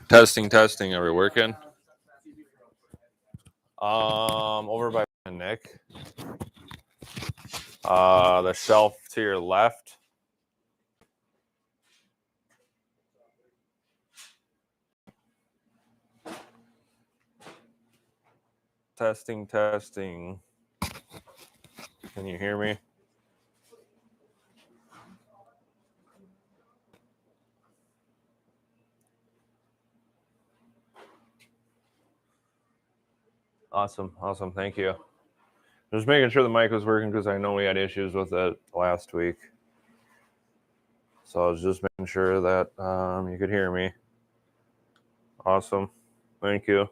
Testing, testing. Are we working? Over by Nick. The shelf to your left. Testing, testing. Can you hear me? Awesome, awesome. Thank you. Just making sure the mic was working because I know we had issues with it last week. So I was just making sure that you could hear me. Awesome. Thank you.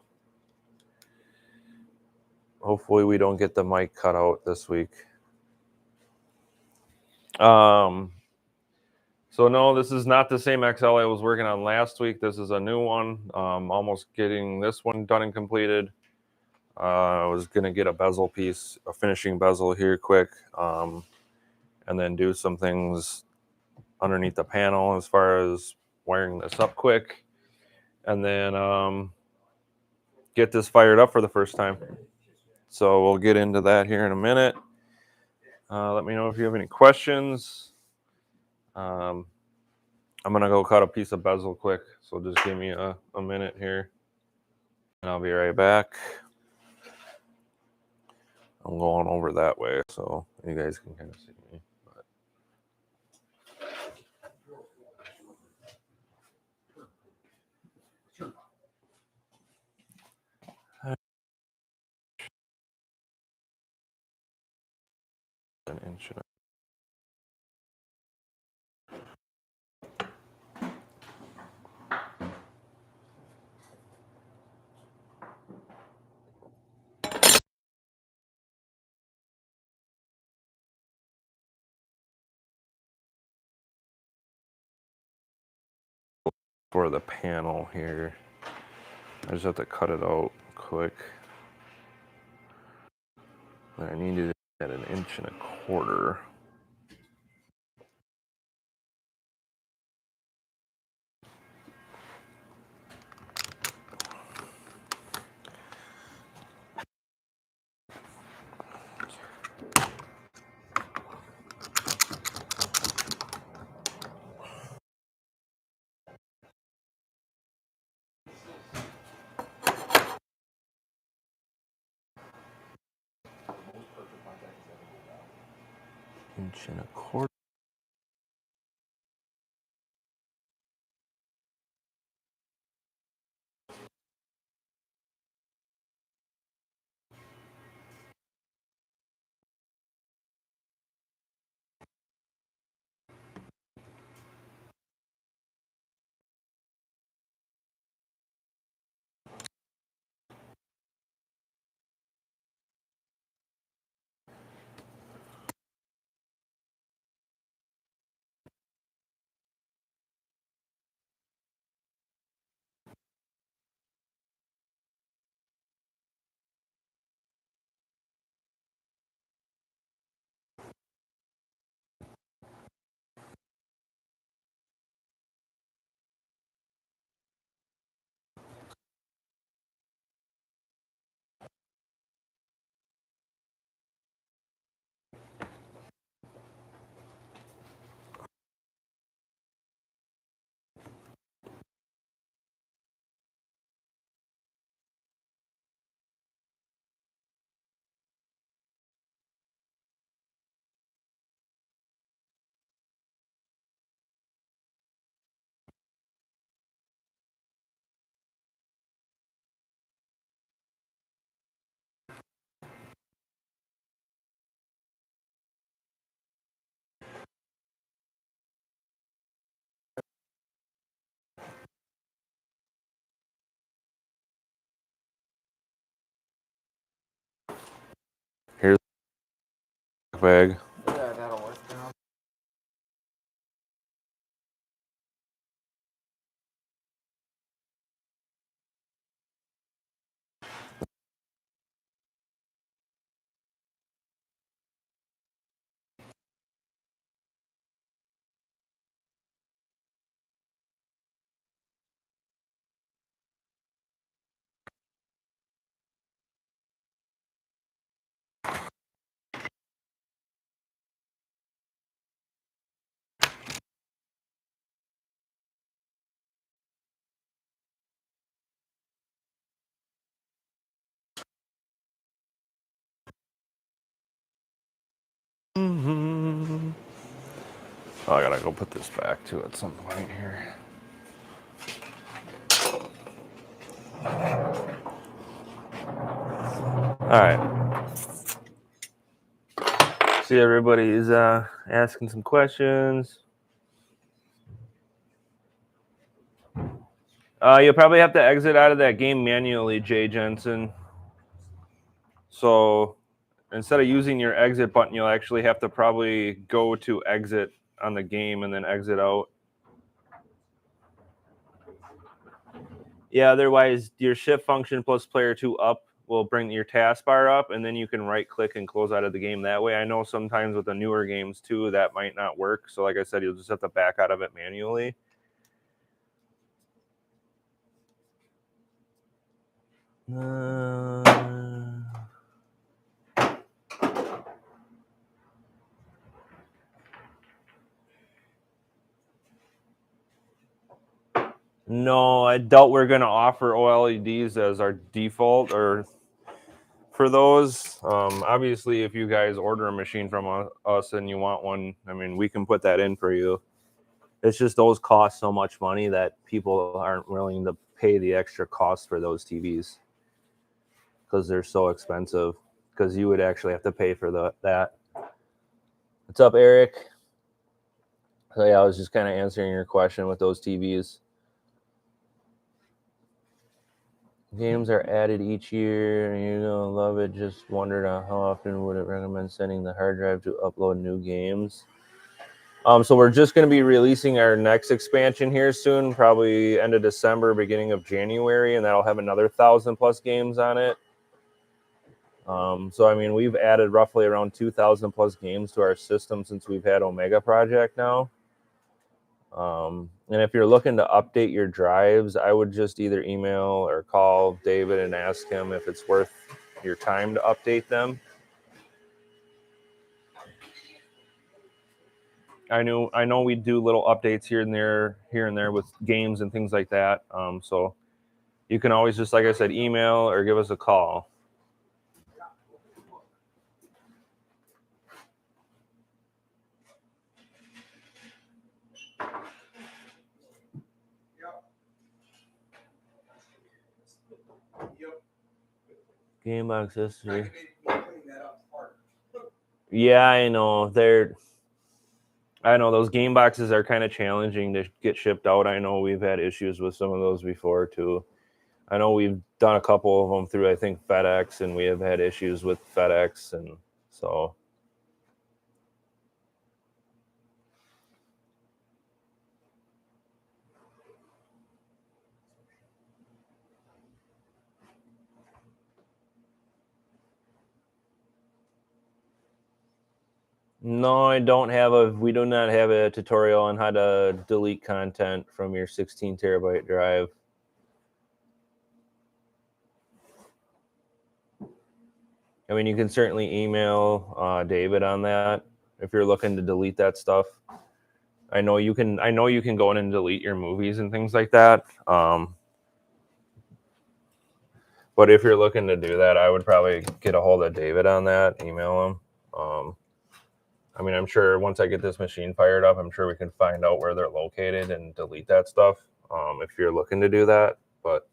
Hopefully we don't get the mic cut out this week. So no, this is not the same XL I was working on last week. This is a new one. Almost getting this one done and completed. I was gonna get a bezel piece, a finishing bezel here quick, and then do some things underneath the panel as far as wiring this up quick, and then get this fired up for the first time. So we'll get into that here in a minute. Let me know if you have any questions. I'm gonna go cut a piece of bezel quick, so just give me a minute here, and I'll be right back. I'm going over that way so you guys can kind of see me. An inch and for the panel here. I just have to cut it out quick. I needed it at 1.25 inches. Inch and a quarter. Here's the bag. Yeah, that'll work now. Oh, I gotta go put this back too at some point here. All right. See, everybody's asking some questions. You'll probably have to exit out of that game manually, Jay Jensen. So instead of using your exit button, you'll actually have to probably go to exit on the game and then exit out. Yeah, otherwise your shift function plus player 2 up will bring your taskbar up, and then you can right click and close out of the game that way. I know sometimes with the newer games too that might not work. So like I said, you'll just have to back out of it manually. No, I doubt we're going to offer OLEDs as our default or for those. Obviously, if you guys order a machine from us and you want one, I mean, we can put that in for you. It's just those cost so much money that people aren't willing to pay the extra cost for those TVs because they're so expensive. Because you would actually have to pay for that. What's up, Eric? So yeah, I was just kind of answering your question with those TVs. Games are added each year. You don't love it. Just wondered how often would it recommend sending the hard drive to upload new games. So we're just going to be releasing our next expansion here soon, probably end of December, beginning of January, and that'll have another 1,000+ games on it. So I mean, we've added roughly around 2,000+ games to our system since we've had Omega Project now. And if you're looking to update your drives, I would just either email or call David and ask him if it's worth your time to update them. I know we do little updates here and there with games and things like that. So you can always just, like I said, email or give us a call. Game box history. Yeah, I know. I know those game boxes are kind of challenging to get shipped out. I know we've had issues with some of those before too. I know we've done a couple of them through, I think, FedEx, and we have had issues with FedEx, and so. No, we do not have a tutorial on how to delete content from your 16 terabyte drive. I mean, you can certainly email David on that if you're looking to delete that stuff. I know you can go in and delete your movies and things like that. But if you're looking to do that, I would probably get a hold of David on that, email him. I mean, I'm sure once I get this machine fired up, I'm sure we can find out where they're located and delete that stuff if you're looking to do that. But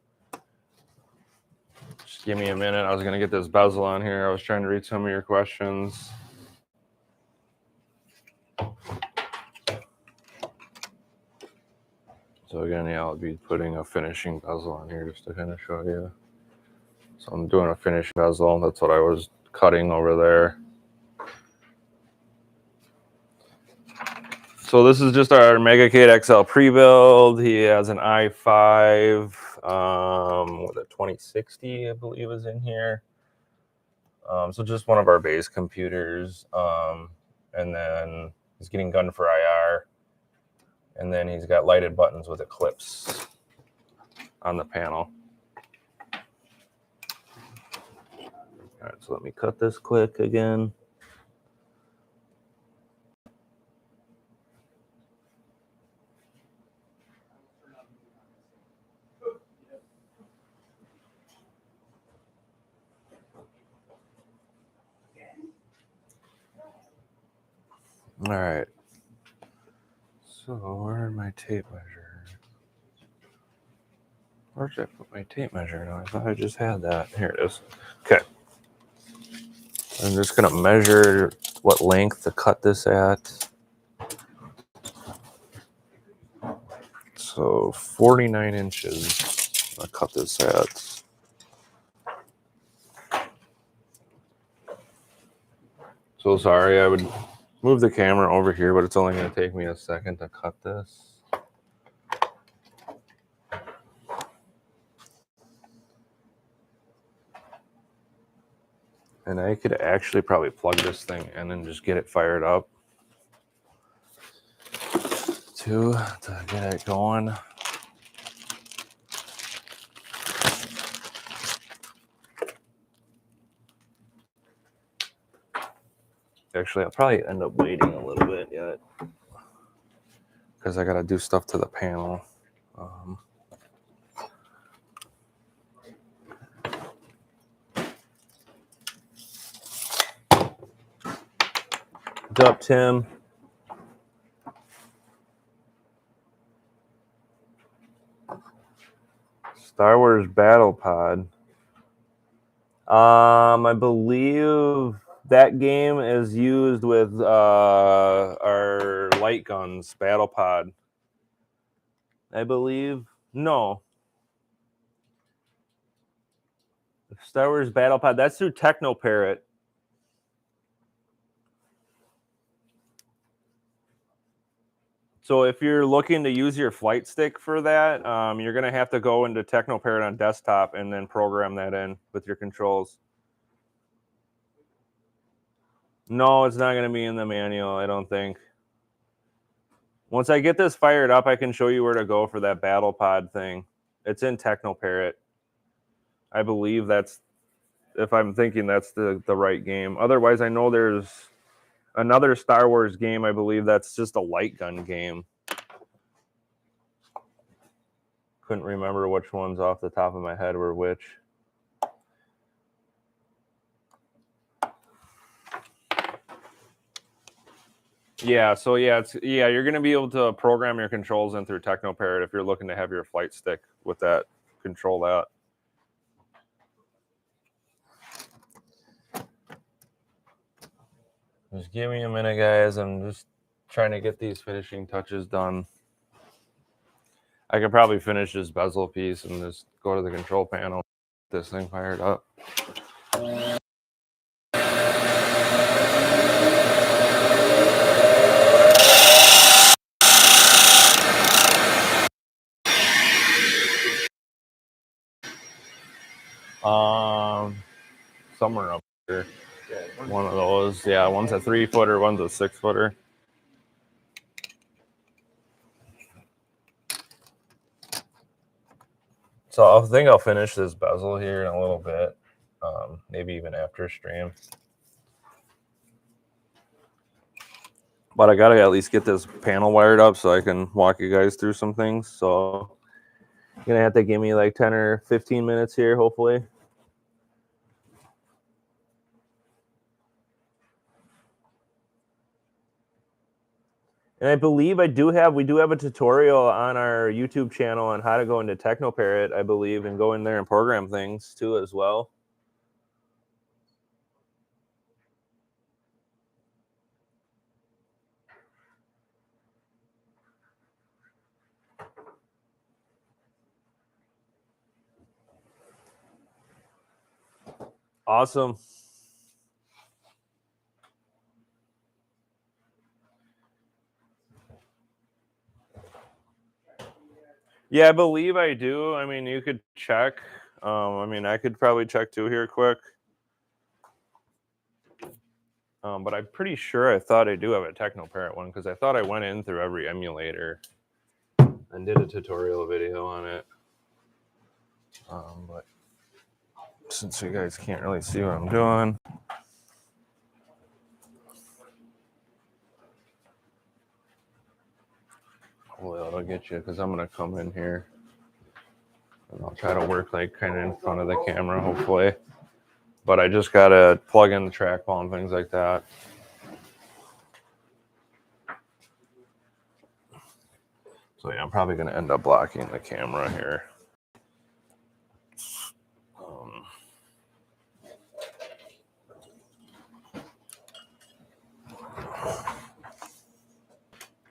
just give me a minute. I was going to get this bezel on here. I was trying to read some of your questions. So again, yeah, I'll be putting a finishing bezel on here just to kind of show you. So I'm doing a finish bezel. That's what I was cutting over there. So this is just our MegaCade XL pre-build. He has an i5 with a 2060, I believe, is in here. So just one of our base computers. And then he's getting gun for IR. And then he's got lighted buttons with Eclipse on the panel. All right, so let me cut this quick again. All right. So where's my tape measure? Where did I put my tape measure? No, I thought I just had that. Here it is. Okay. I'm just going to measure what length to cut this at. So 49 inches. I'll cut this at. So sorry, I would move the camera over here, but it's only going to take me a second to cut this. And I could actually probably plug this thing in and just get it fired up too, to get it going. Actually, I'll probably end up waiting a little bit yet because I got to do stuff to the panel. What's up, Tim? Star Wars Battle Pod. I believe that game is used with our light guns, Battle Pod. I believe. No. Star Wars Battle Pod. That's through Techno Parrot. So if you're looking to use your flight stick for that, you're going to have to go into Techno Parrot on desktop and then program that in with your controls. No, it's not going to be in the manual, I don't think. Once I get this fired up, I can show you where to go for that Battle Pod thing. It's in Techno Parrot. I believe that's, if I'm thinking that's the right game. Otherwise, I know there's another Star Wars game, I believe that's just a light gun game. Couldn't remember which ones off the top of my head were which. Yeah, so you're going to be able to program your controls in through Techno Parrot if you're looking to have your flight stick with that control that. Just give me a minute, guys. I'm just trying to get these finishing touches done. I could probably finish this bezel piece and just go to the control panel, get this thing fired up. Somewhere up here. One of those. Yeah, one's a 3-footer, one's a 6-footer. So I think I'll finish this bezel here in a little bit, maybe even after stream. But I gotta at least get this panel wired up so I can walk you guys through some things. So you're gonna have to give me like 10 or 15 minutes here, hopefully. And I believe we do have a tutorial on our YouTube channel on how to go into Techno Parrot, I believe, and go in there and program things too as well. Awesome. Yeah, I believe I do. I mean, you could check. I mean, I could probably check too here quick. But I'm pretty sure I thought I do have a Techno Parrot one because I thought I went in through every emulator and did a tutorial video on it. But since you guys can't really see what I'm doing. Hopefully that'll get you because I'm going to come in here and I'll try to work like kind of in front of the camera, hopefully. But I just got to plug in the trackball and things like that. So yeah, I'm probably going to end up blocking the camera here.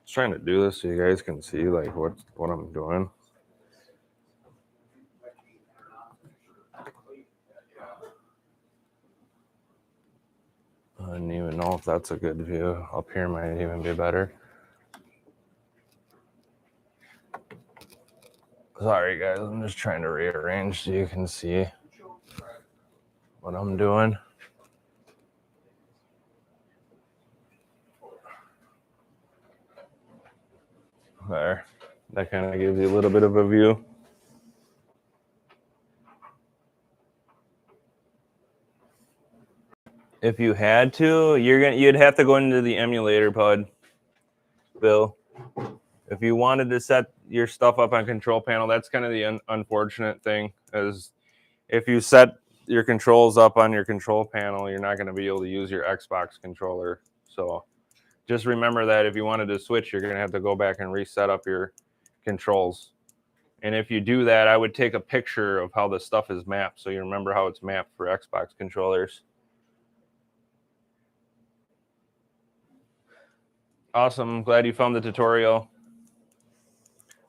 Just trying to do this so you guys can see like what I'm doing. I don't even know if that's a good view. Up here might even be better. Sorry guys, I'm just trying to rearrange so you can see what I'm doing. There, that kind of gives you a little bit of a view. If you had to, you'd have to go into the emulator PUD, Bill. If you wanted to set your stuff up on control panel, that's kind of the unfortunate thing, is if you set your controls up on your control panel, you're not going to be able to use your Xbox controller. So just remember that if you wanted to switch, you're going to have to go back and reset up your controls. And if you do that, I would take a picture of how the stuff is mapped so you remember how it's mapped for Xbox controllers. Awesome. Glad you found the tutorial.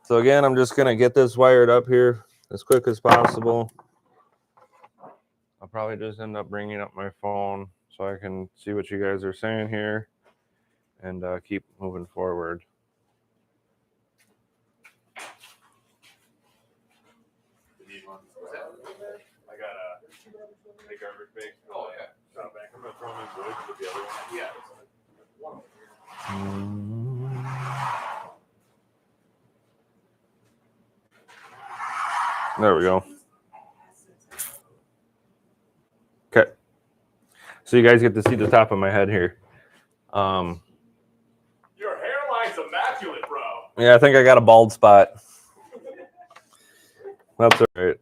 So again, I'm just going to get this wired up here as quick as possible. I'll probably just end up bringing up my phone so I can see what you guys are saying here and keep moving forward. I got a garbage bag. Oh, yeah. I'm going to throw them in wood with the other one. Yeah. There we go. Okay. So you guys get to see the top of my head here. Your hairline's immaculate, bro. Yeah, I think I got a bald spot. That's all right.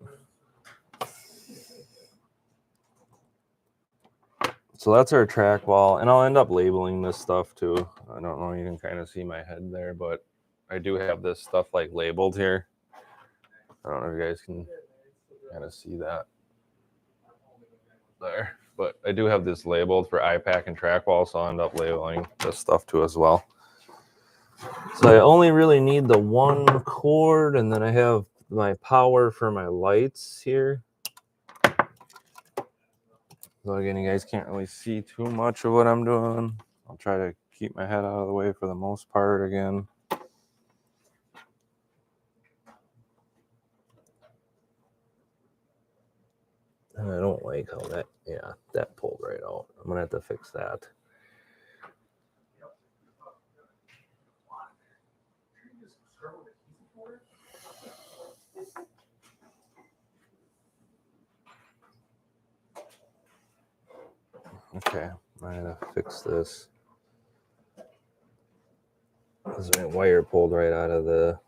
So that's our track wall, and I'll end up labeling this stuff too. I don't know, you can kind of see my head there, but I do have this stuff like labeled here. I don't know if you guys can kind of see that there, but I do have this labeled for iPack and track wall, so I'll end up labeling this stuff too as well. So I only really need the one cord, and then I have my power for my lights here. So again, you guys can't really see too much of what I'm doing. I'll try to keep my head out of the way for the most part again. And I don't like how that pulled right out. I'm gonna have to fix that. Okay, I gotta fix this. This is my wire pulled right out of the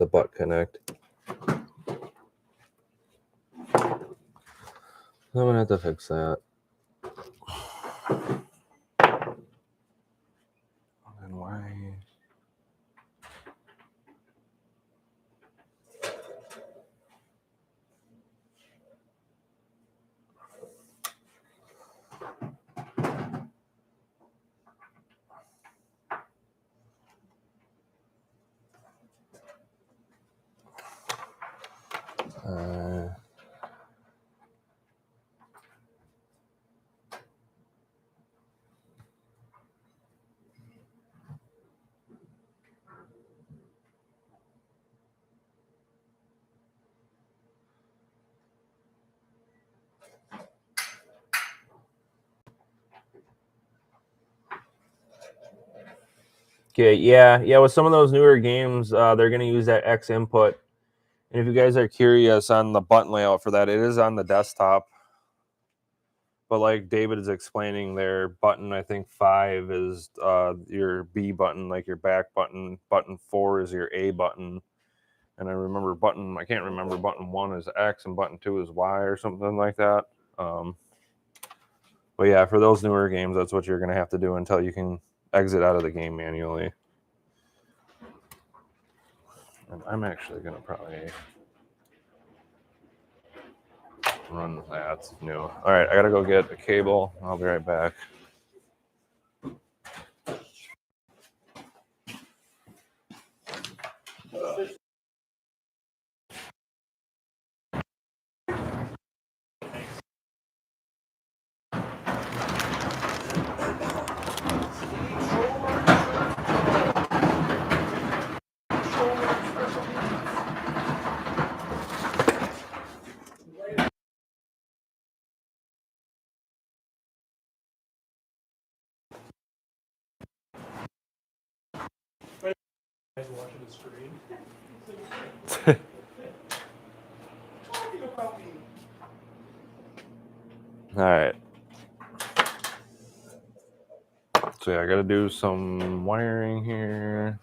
butt connect. I'm gonna have to fix that. And why? Okay, yeah. With some of those newer games, they're going to use that X input. And if you guys are curious on the button layout for that, it is on the desktop. But like David is explaining there, button, I think 5 is your B button, like your back button. Button 4 is your A button. And I can't remember button 1 is X and button 2 is Y or something like that. But yeah, for those newer games, that's what you're going to have to do until you can exit out of the game manually. And I'm actually going to probably run that new. All right, I got to go get a cable. I'll be right back. Watching the screen. All right. So yeah, I got to do some wiring here.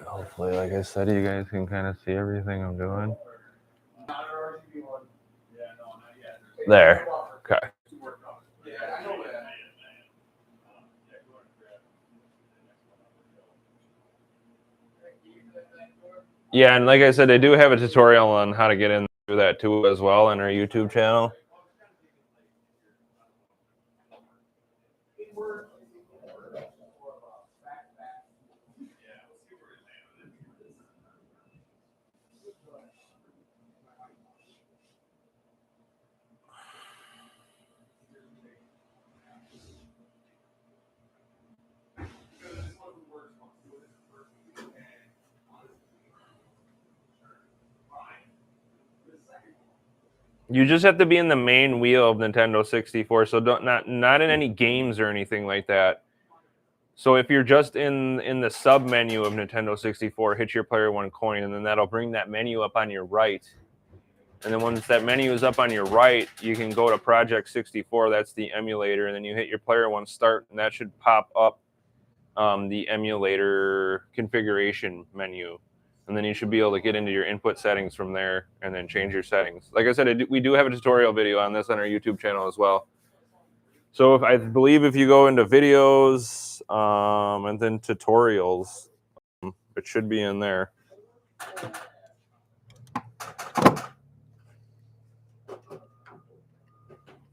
Hopefully, like I said, you guys can kind of see everything I'm doing. There. Okay. Yeah, and like I said, I do have a tutorial on how to get in through that too as well on our YouTube channel. You just have to be in the main wheel of Nintendo 64, so not in any games or anything like that. So if you're just in the sub menu of Nintendo 64, hit your player one coin, and then that'll bring that menu up on your right. And then once that menu is up on your right, you can go to Project 64. That's the emulator, and then you hit your player one start, and that should pop up the emulator configuration menu. And then you should be able to get into your input settings from there and then change your settings. Like I said, we do have a tutorial video on this on our YouTube channel as well. So I believe if you go into videos and then tutorials, it should be in there.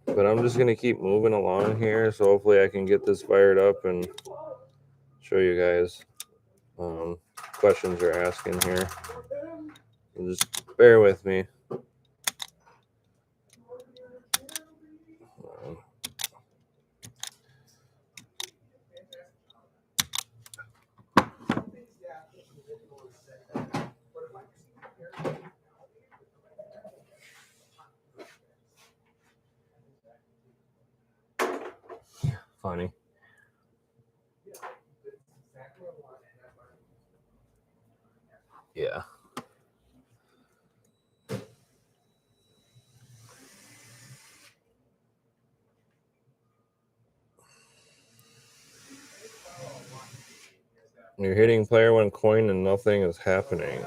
But I'm just going to keep moving along here. So hopefully I can get this fired up and show you guys questions you're asking here. Just bear with me. Funny. Yeah. You're hitting player one coin and nothing is happening.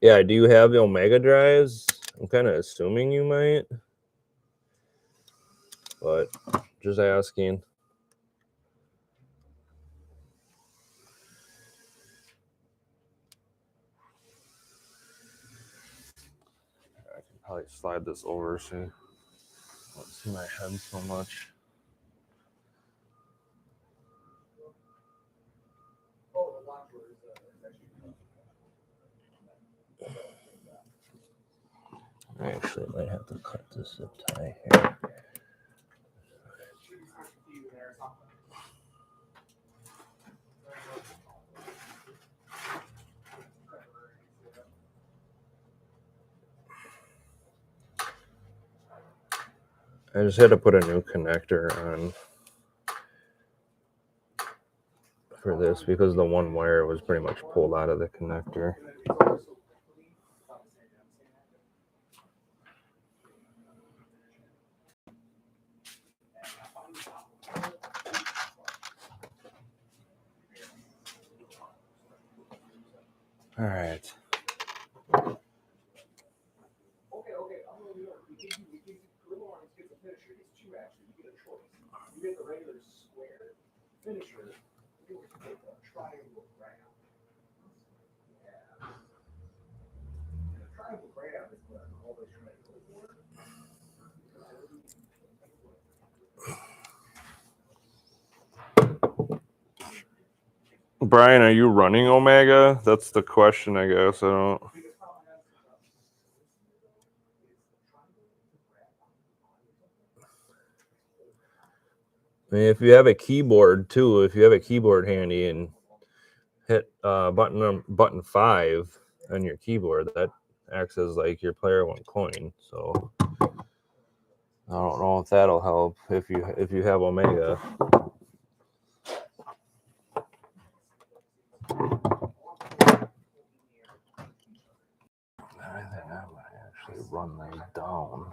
Yeah, do you have the Omega drives? I'm kind of assuming you might, but just asking. I can probably slide this over so you don't see my head so much. I actually might have to cut this zip tie here. I just had to put a new connector on for this because the one wire was pretty much pulled out of the connector. All right. Brian, are you running Omega? That's the question, I guess. I don't. I mean, if you have a keyboard too, if you have a keyboard handy and hit button 5 on your keyboard, that acts as like your player 1 coin. So I don't know if that'll help if you have Omega. I think I might actually run these down.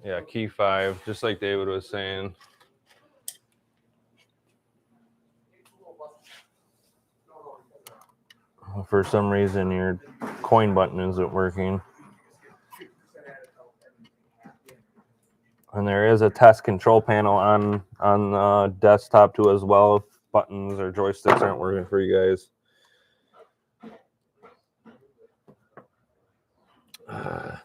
Yeah, key 5, just like David was saying. For some reason, your coin button isn't working. And there is a test control panel on desktop too as well. If buttons or joysticks aren't working for you guys. Okay.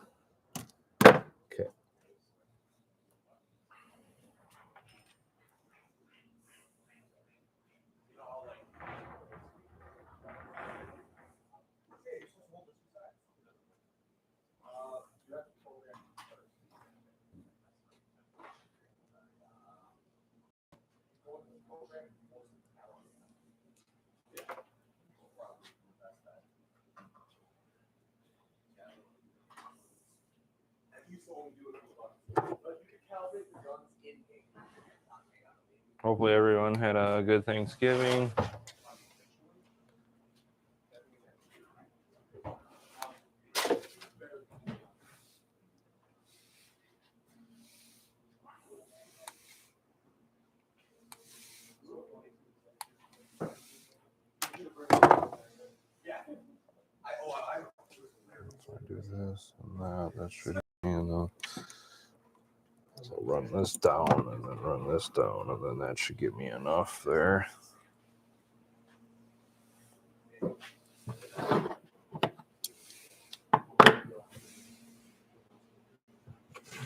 Hopefully everyone had a good Thanksgiving. So I do this and that. That should handle. So run this down and then run this down, and then that should give me enough there.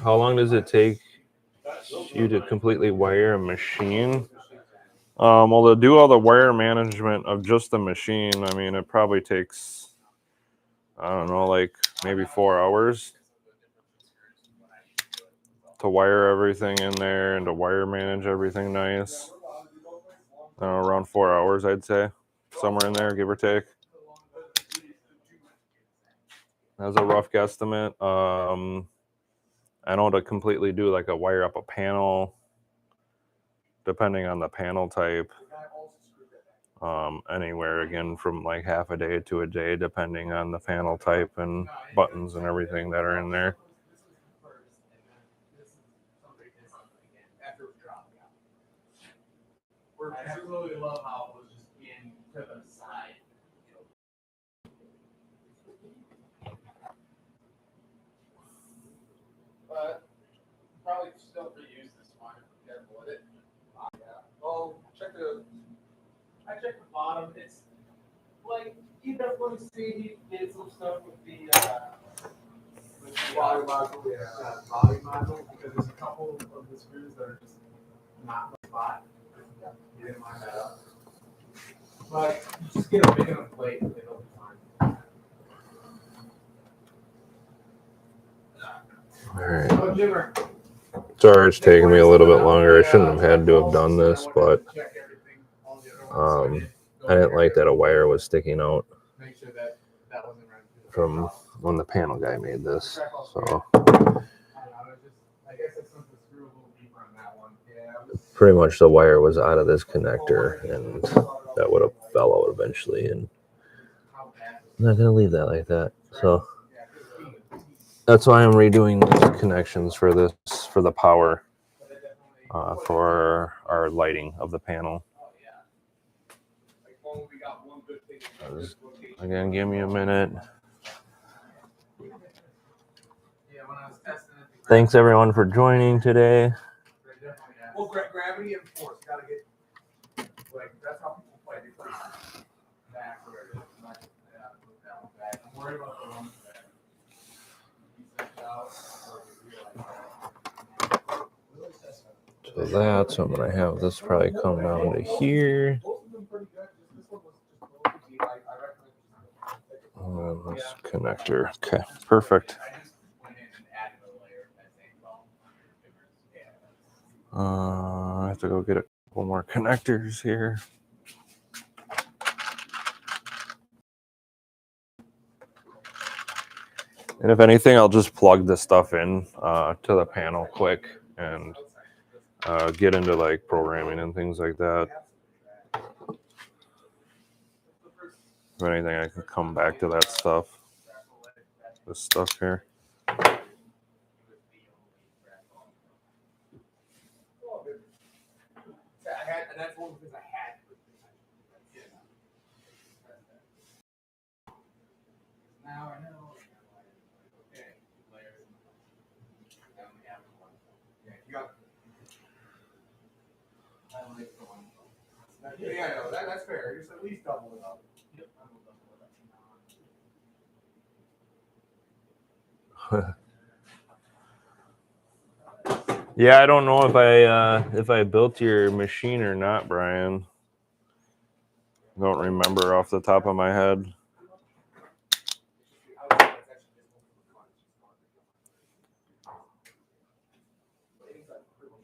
How long does it take you to completely wire a machine? Well, to do all the wire management of just the machine, I mean, it probably takes, I don't know, like maybe 4 hours to wire everything in there and to wire manage everything nice. Around 4 hours, I'd say. Somewhere in there, give or take. That's a rough guesstimate. I know to completely do like a wire up a panel, depending on the panel type, anywhere again from like half a day to a day, depending on the panel type and buttons and everything that are in there. I absolutely love how it was just in to the side. But probably still reuse this one if we're careful with it. Yeah. Well, I checked the bottom. It's like you definitely see did some stuff with the body module. Yeah, body module, because there's a couple of the screws that are just not in the spot. You didn't line that up. But you just get a big enough plate, and it'll be fine. All right. Oh, Jimmer. Sorry, it's taking me a little bit longer. I shouldn't have had to have done this, but I didn't like that a wire was sticking out from when the panel guy made this. So pretty much the wire was out of this connector, and that would have fell out eventually. And I'm not gonna leave that like that. So that's why I'm redoing these connections for this, for the power, for our lighting of the panel. only we got one good thing. Again, give me a minute. Yeah, when I was testing it. Thanks everyone for joining today. Well, gravity and force. You gotta get like that's how people play. They play back where it is. Not down back. I'm worried about the one back. So that's I'm gonna have this probably come down to here. And this connector. Okay, perfect. I have to go get a couple more connectors here. And if anything, I'll just plug this stuff in to the panel quick and get into like programming and things like that. If anything, I can come back to that stuff. This stuff here. That's one because I had to. Now I know. Okay, layers. I only have one. Yeah, you got. I only have one. Yeah, no, that's fair. Just at least double it up. Yep, I will double it up. Yeah, I don't know if I built your machine or not, Brian. I don't remember off the top of my head.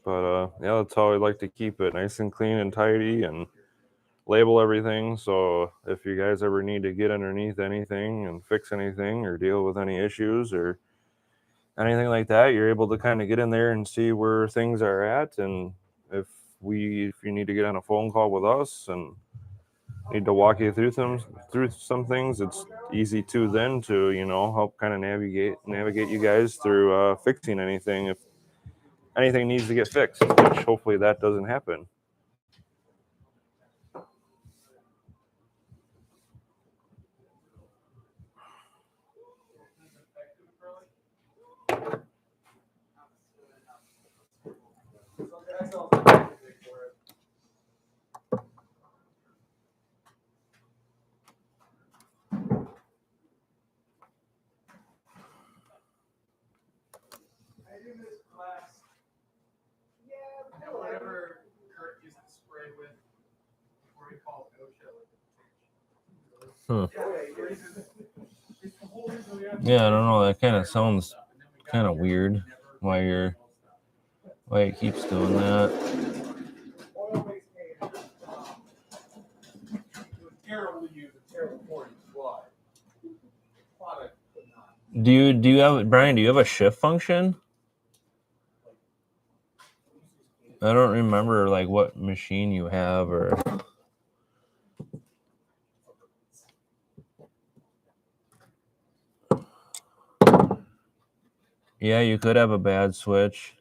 But yeah, that's how I like to keep it nice and clean and tidy and label everything. So if you guys ever need to get underneath anything and fix anything or deal with any issues or anything like that, you're able to kind of get in there and see where things are at. And if you need to get on a phone call with us and need to walk you through some things, it's easy to help kind of navigate you guys through fixing anything if anything needs to get fixed, which hopefully that doesn't happen. Whatever Kurt used to spray with before he called Yeah, I don't know. That kind of sounds kind of weird. Why it keeps doing that? Do you have, Brian? Do you have a shift function? I don't remember like what machine you have or. Yeah, you could have a bad switch.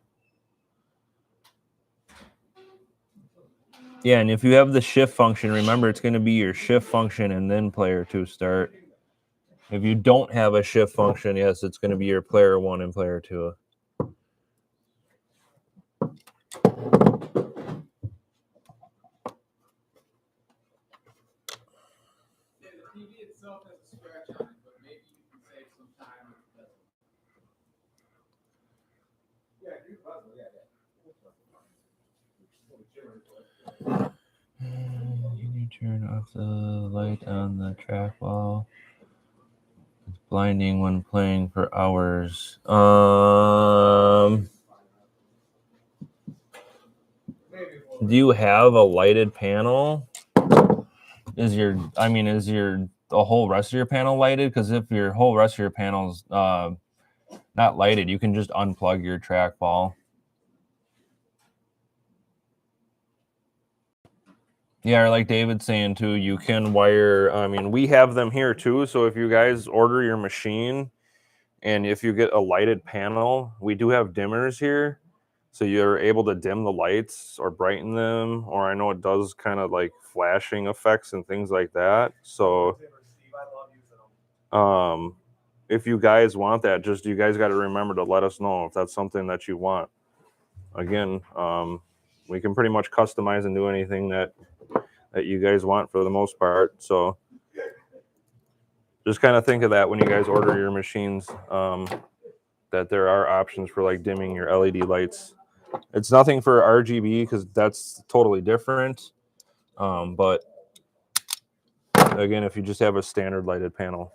Yeah, and if you have the shift function, remember it's going to be your shift function and then player 2 start. If you don't have a shift function, yes, it's going to be your player 1 and player 2. You turn off the light on the trackball. It's blinding when playing for hours. Do you have a lighted panel? Is the whole rest of your panel lighted? Because if your whole rest of your panel's not lighted, you can just unplug your trackball. Yeah, like David's saying too, you can wire. I mean, we have them here too. So if you guys order your machine, and if you get a lighted panel, we do have dimmers here. So you're able to dim the lights or brighten them, or I know it does kind of like flashing effects and things like that. So if you guys want that, just you guys got to remember to let us know if that's something that you want. Again, we can pretty much customize and do anything that you guys want for the most part. So just kind of think of that when you guys order your machines, that there are options for like dimming your LED lights. It's nothing for RGB because that's totally different. But again, if you just have a standard lighted panel.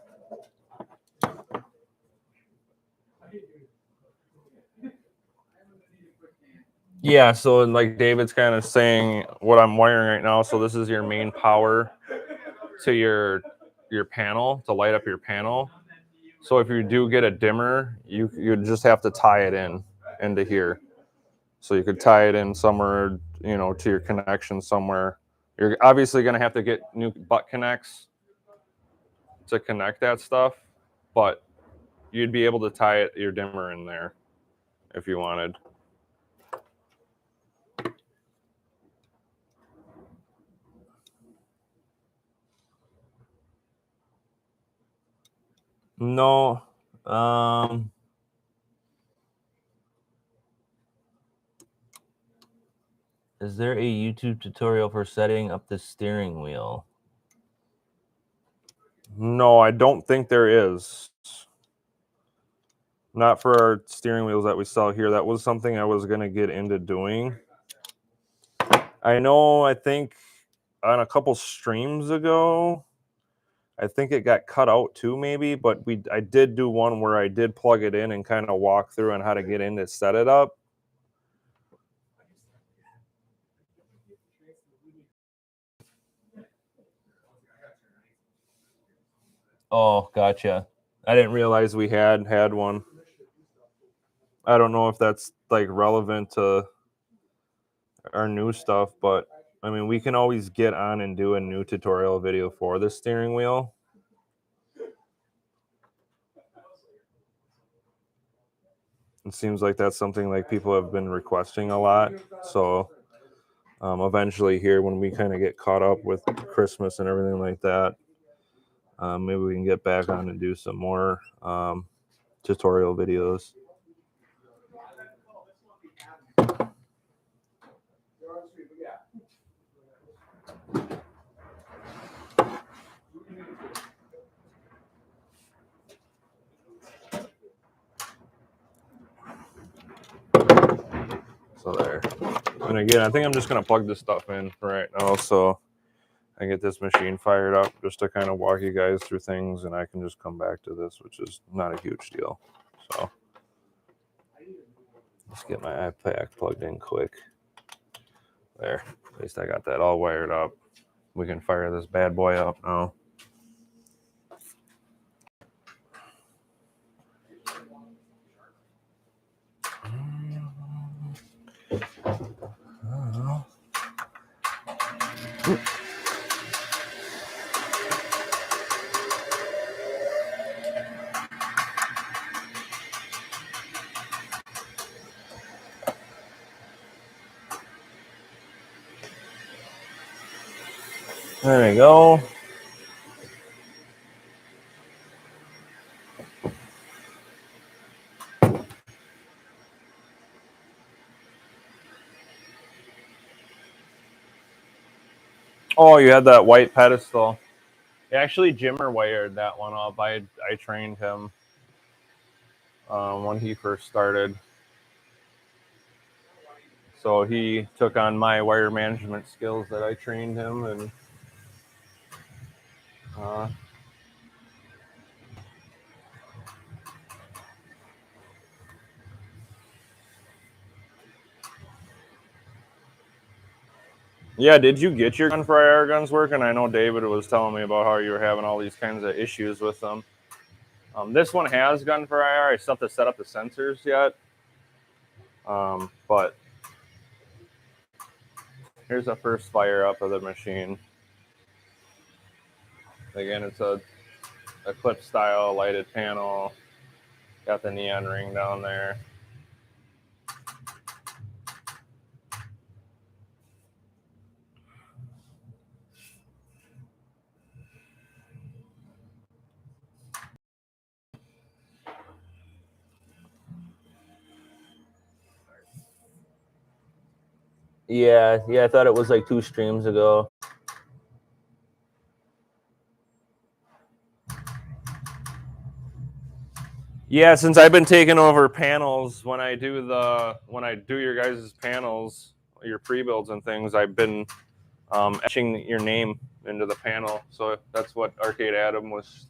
Yeah, so like David's kind of saying what I'm wiring right now. So this is your main power to your panel to light up your panel. So if you do get a dimmer, you just have to tie it into here. So you could tie it in somewhere, you know, to your connection somewhere. You're obviously going to have to get new butt connects to connect that stuff, but you'd be able to tie your dimmer in there if you wanted. No. Is there a YouTube tutorial for setting up the steering wheel? No, I don't think there is. Not for our steering wheels that we sell here. That was something I was going to get into doing. I know, I think on a couple streams ago, I think it got cut out too, maybe, but I did do one where I did plug it in and kind of walk through on how to get in to set it up. Oh, gotcha. I didn't realize we had one. I don't know if that's like relevant to our new stuff, but I mean, we can always get on and do a new tutorial video for the steering wheel. It seems like that's something like people have been requesting a lot. So eventually here, when we kind of get caught up with Christmas and everything like that, maybe we can get back on and do some more tutorial videos. So there. And again, I think I'm just going to plug this stuff in for right now so I get this machine fired up just to kind of walk you guys through things, and I can just come back to this, which is not a huge deal. So let's get my iPad plugged in quick. There. At least I got that all wired up. We can fire this bad boy up now. There we go. Oh, you had that white pedestal. Actually, Jimmer wired that one up. I trained him when he first started. So he took on my wire management skills that I trained him, and yeah, did you get your gun for IR guns working? I know David was telling me about how you were having all these kinds of issues with them. This one has gun for IR. I still have to set up the sensors yet. But here's the first fire up of the machine. Again, it's a clip style lighted panel. Got the neon ring down there. Yeah, I thought it was like 2 streams ago. Yeah, since I've been taking over panels, when I do your guys' panels, your pre-builds and things, I've been etching your name into the panel. So that's what Arcade Adam was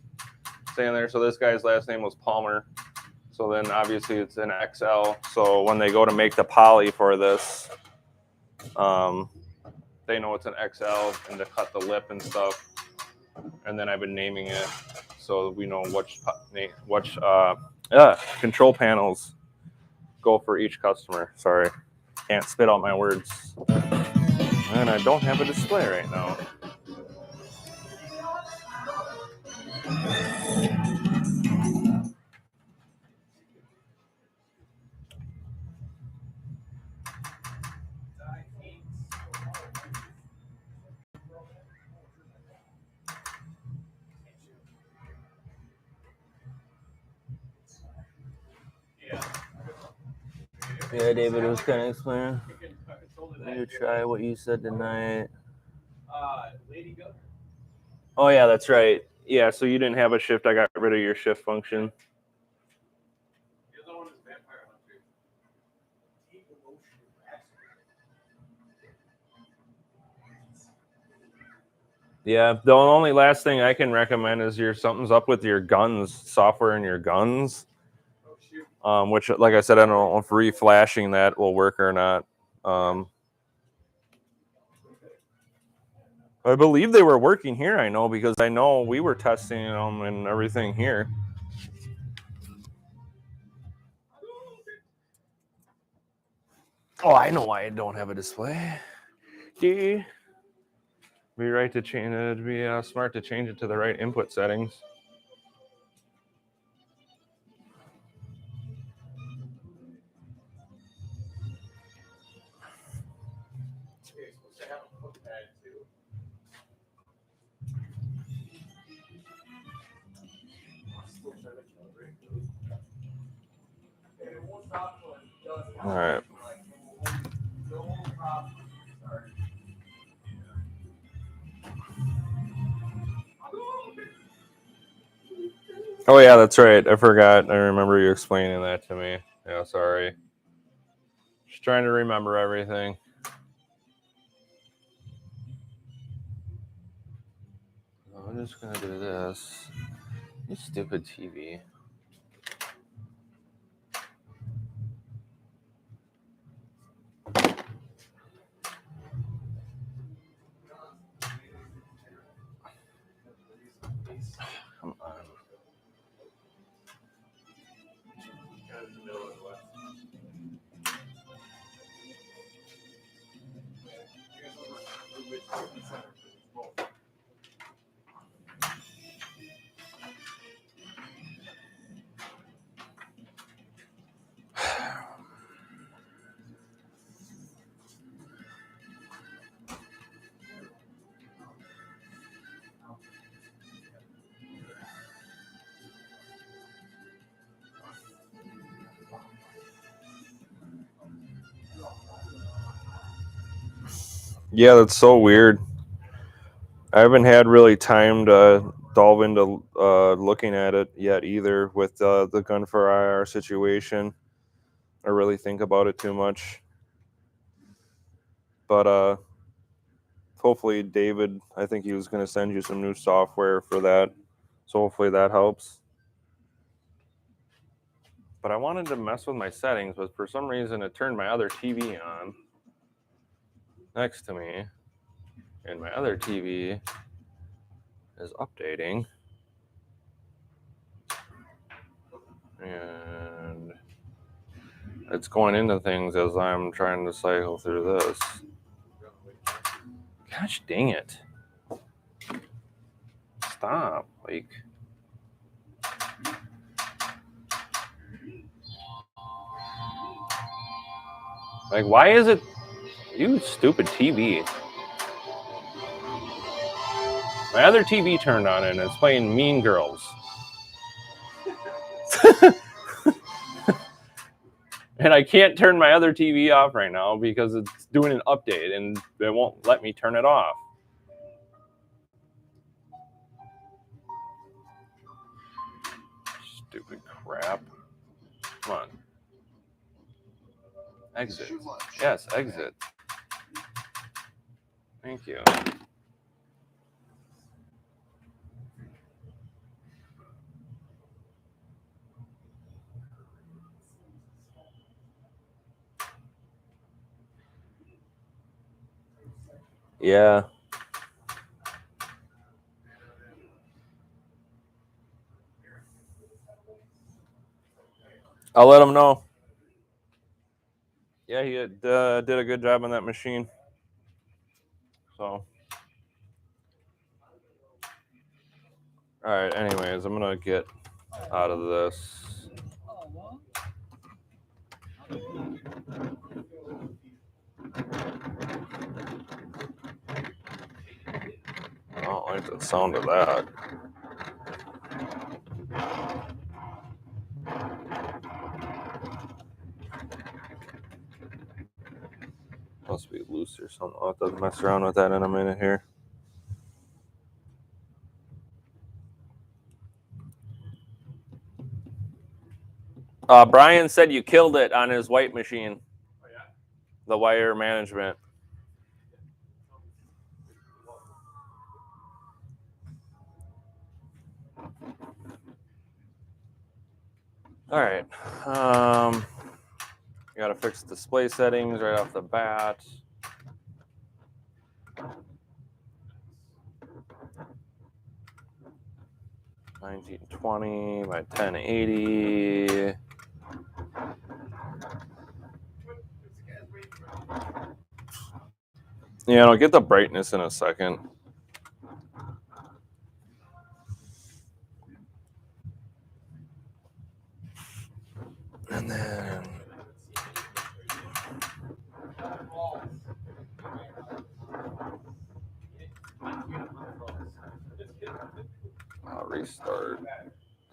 saying there. So this guy's last name was Palmer. So then obviously it's an XL. So when they go to make the poly for this, they know it's an XL and to cut the lip and stuff. And then I've been naming it so we know which control panels go for each customer. Sorry, can't spit out my words. And I don't have a display right now. Yeah, David was kind of explaining. Let me try what you said tonight. Oh yeah, that's right. Yeah, so you didn't have a shift. I got rid of your shift function. Yeah, the only last thing I can recommend is something's up with your guns, software in your guns. Which, like I said, I don't know if reflashing that will work or not. I believe they were working here, I know, because I know we were testing them and everything here. Oh, I know why I don't have a display. Be right to change it. It'd be smart to change it to the right input settings. All right. Oh yeah, that's right. I forgot. I remember you explaining that to me. Yeah, sorry. Just trying to remember everything. I'm just gonna do this. You stupid TV. Come on. Yeah, that's so weird. I haven't had really time to delve into looking at it yet either with the gun for IR situation. I really think about it too much. But hopefully David, I think he was going to send you some new software for that. So hopefully that helps. But I wanted to mess with my settings, but for some reason it turned my other TV on next to me. And my other TV is updating. And it's going into things as I'm trying to cycle through this. Gosh dang it. Stop. Like, why is it? You stupid TV. My other TV turned on and it's playing Mean Girls. And I can't turn my other TV off right now because it's doing an update and it won't let me turn it off. Stupid crap. Come on. Exit. Yes, exit. Thank you. Yeah. I'll let him know. Yeah, he did a good job on that machine. So. All right, anyways, I'm going to get out of this. I don't like the sound of that. Must be loose or something. I'll have to mess around with that in a minute here. Brian said you killed it on his white machine. Oh, yeah? The wire management. All right. Got to fix display settings right off the bat. $1920 by 1080. Yeah, I'll get the brightness in a second. And then I'll restart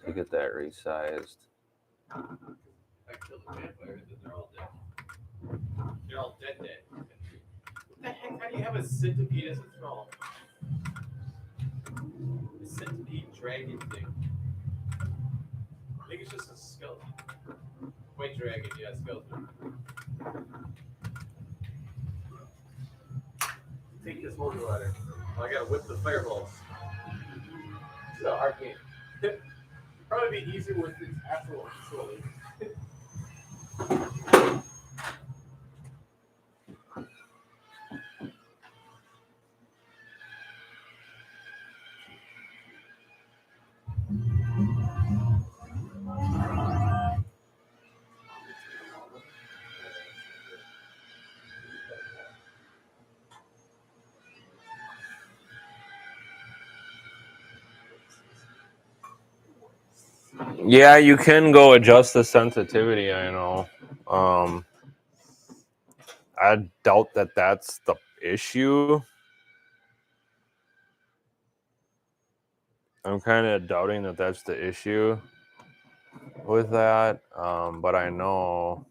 to get that resized. I killed the vampires and they're all dead. They're all dead. What the heck? How do you have a centipede as a thrall? A centipede dragon thing. I think it's just a skeleton. White dragon, yeah, skeleton. Take this motor ladder. Oh, I gotta whip the fireballs. It's a hard game. Probably be easier with its actual controlling. Yeah, you can go adjust the sensitivity, I know. I doubt that that's the issue. I'm kind of doubting that that's the issue with that, but I know.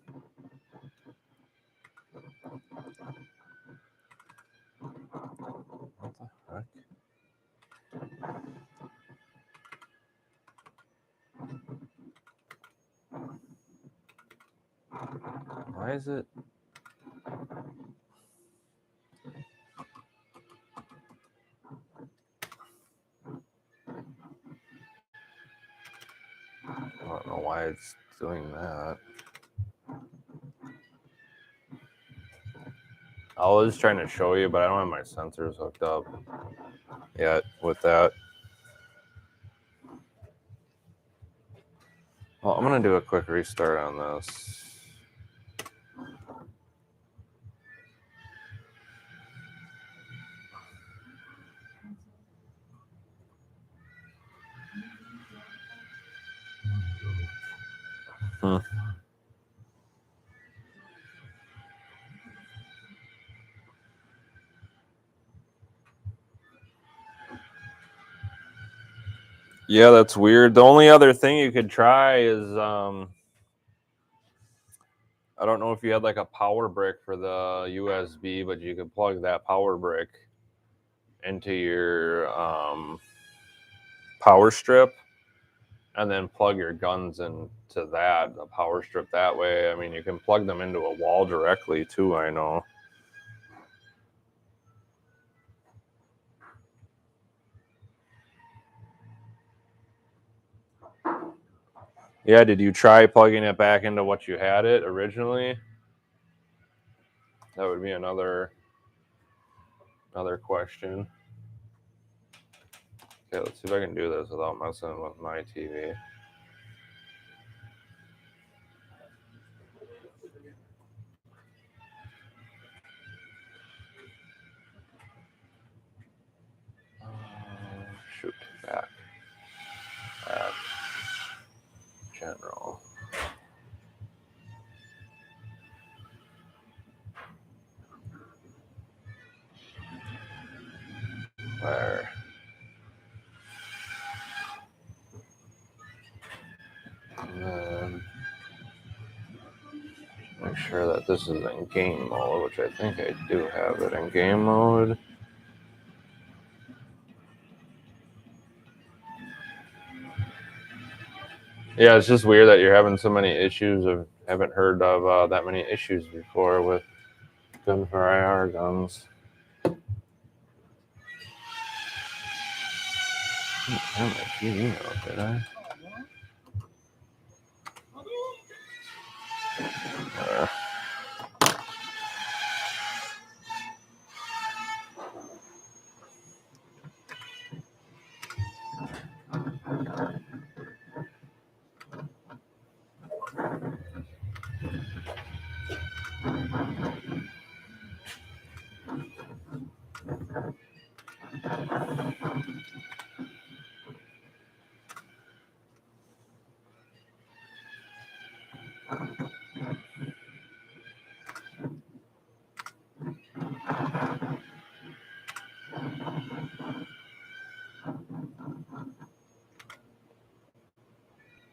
What the heck? Why is it? I don't know why it's doing that. I was trying to show you, but I don't have my sensors hooked up yet with that. Well, I'm going to do a quick restart on this. Yeah, that's weird. The only other thing you could try is I don't know if you had like a power brick for the USB, but you could plug that power brick into your power strip and then plug your guns into that, the power strip that way. I mean, you can plug them into a wall directly too, I know. Yeah, did you try plugging it back into what you had it originally? That would be another question. Okay, let's see if I can do this without messing with my TV. Shoot, back, general. Where? And then make sure that this is in game mode, which I think I do have it in game mode. Yeah, it's just weird that you're having so many issues. I haven't heard of that many issues before with gun for IR guns. I have my TV now, did I? There.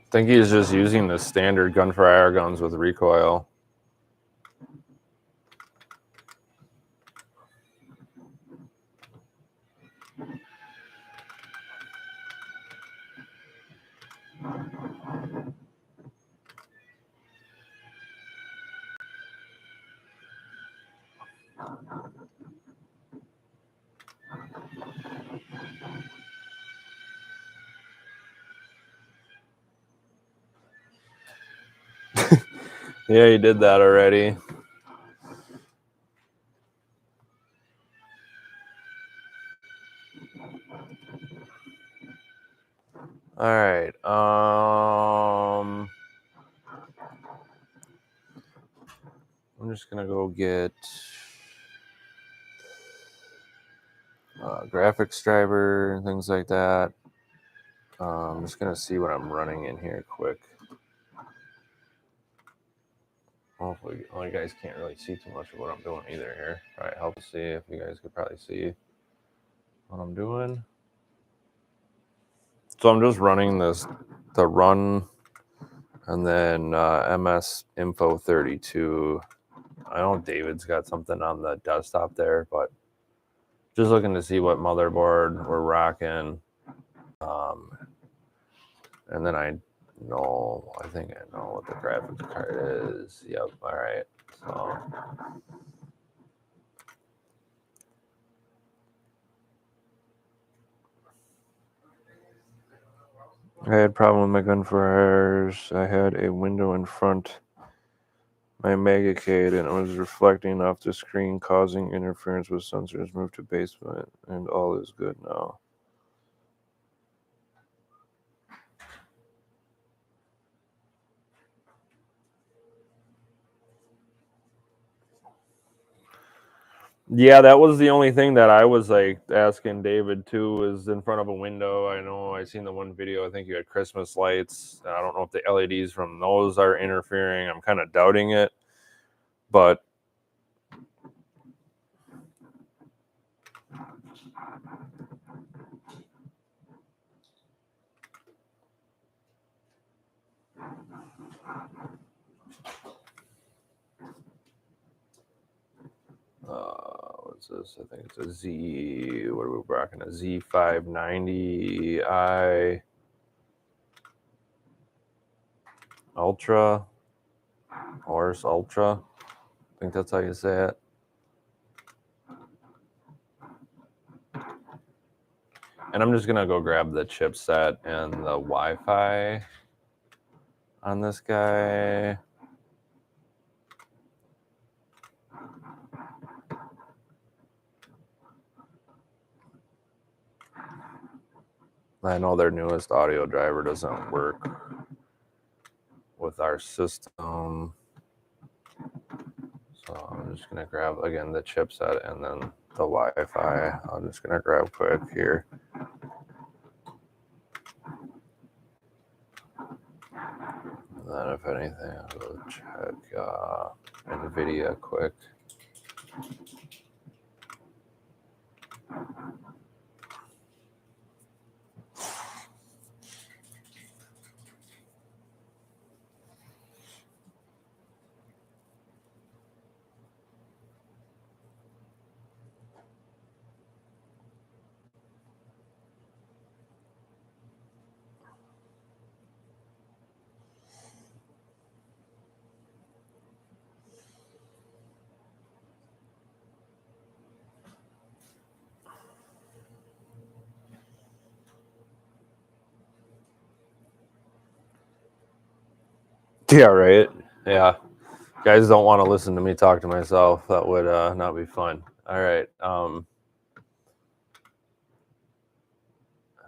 I think he's just using the standard gun for IR guns with recoil. Yeah, he did that already. All right. I'm just gonna go get graphics driver and things like that. I'm just gonna see what I'm running in here quick. Hopefully, well, you guys can't really see too much of what I'm doing either here. Probably help see if you guys could probably see what I'm doing. So I'm just running the run, and then MS Info 32. I know David's got something on the desktop there, but just looking to see what motherboard we're rocking. And then I think I know what the graphics card is. Yep. All right. So I had a problem with my gun for hires. I had a window in front my Megacade and it was reflecting off the screen, causing interference with sensors. Moved to basement, and all is good now. Yeah, that was the only thing that I was like asking David too, is in front of a window. I know I seen the one video, I think you had Christmas lights. I don't know if the LEDs from those are interfering. I'm kind of doubting it. But What's this? I think it's a Z. What are we rocking? A Z590i Ultra. Horse Ultra. I think that's how you say it. And I'm just gonna go grab the chipset and the Wi-Fi on this guy. I know their newest audio driver doesn't work with our system. So I'm just gonna grab again the chipset and then the Wi-Fi. I'm just gonna grab quick here. And then if anything, I'll go check NVIDIA quick. Yeah, right. Yeah. Guys don't want to listen to me talk to myself. That would not be fun. All right. And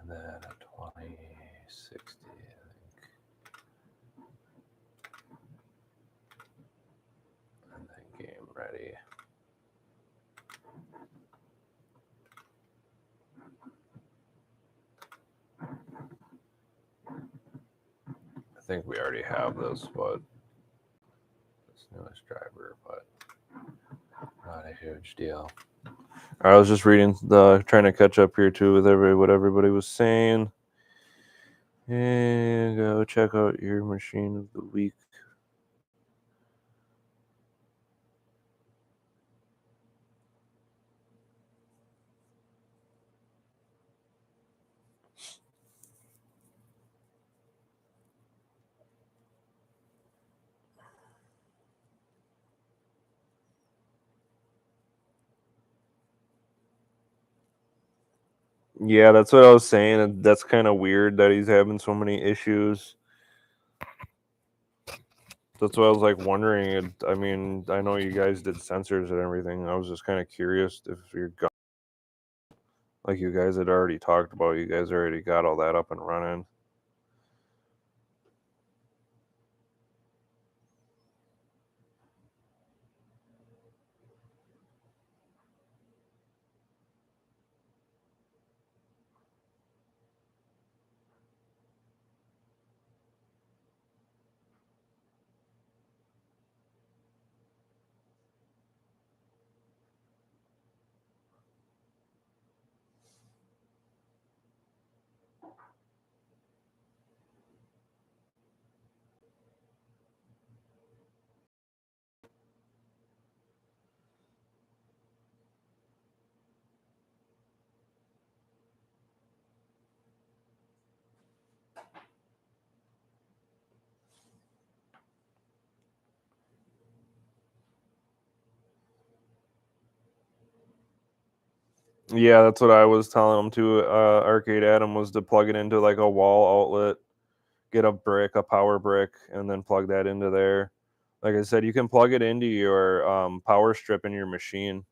then a 2060, I think. And then game ready. I think we already have this, but this newest driver, but not a huge deal. I was just reading trying to catch up here too with what everybody was saying. And go check out your machine of the week. Yeah, that's what I was saying. That's kind of weird that he's having so many issues. That's why I was like wondering. I mean, I know you guys did sensors and everything. I was just kind of curious if your gun, like you guys had already talked about, you guys already got all that up and running. Yeah, that's what I was telling him too. Arcade Adam was to plug it into like a wall outlet, get a power brick, and then plug that into there. Like I said, you can plug it into your power strip in your machine.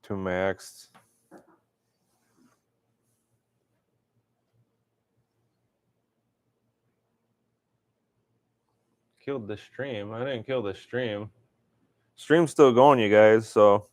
To maxed. Killed the stream. I didn't kill the stream. Stream's still going, you guys, so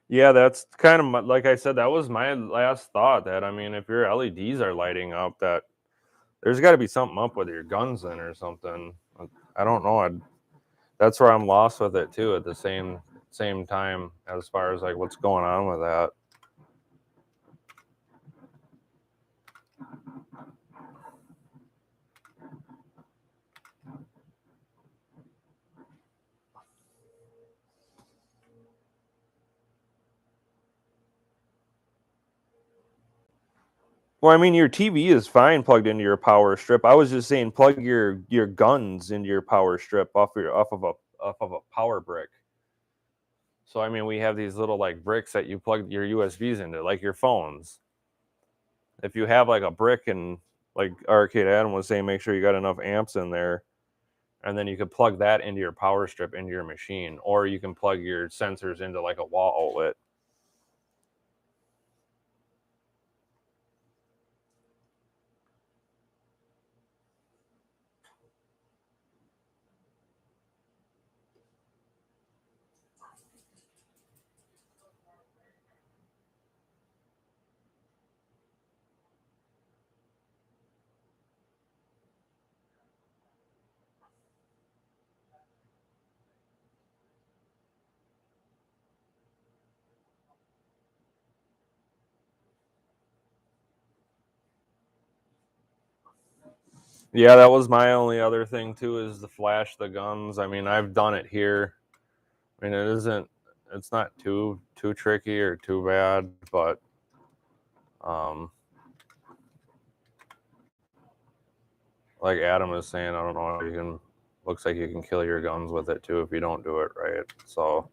Yeah, that's kind of like I said, that was my last thought. That I mean, if your LEDs are lighting up, that there's got to be something up with your guns in or something. I don't know. That's where I'm lost with it too. At the same time, as far as like what's going on with that. Well, I mean, your TV is fine plugged into your power strip. I was just saying, plug your guns into your power strip off of a power brick. So I mean, we have these little like bricks that you plug your USBs into, like your phones. If you have like a brick and like Arcade Adam was saying, make sure you got enough amps in there, and then you could plug that into your power strip into your machine, or you can plug your sensors into like a wall outlet. Yeah, that was my only other thing too, is to flash the guns. I mean, I've done it here. I mean, it's not too tricky or too bad, but like Adam is saying, I don't know, looks like you can kill your guns with it too if you don't do it right. So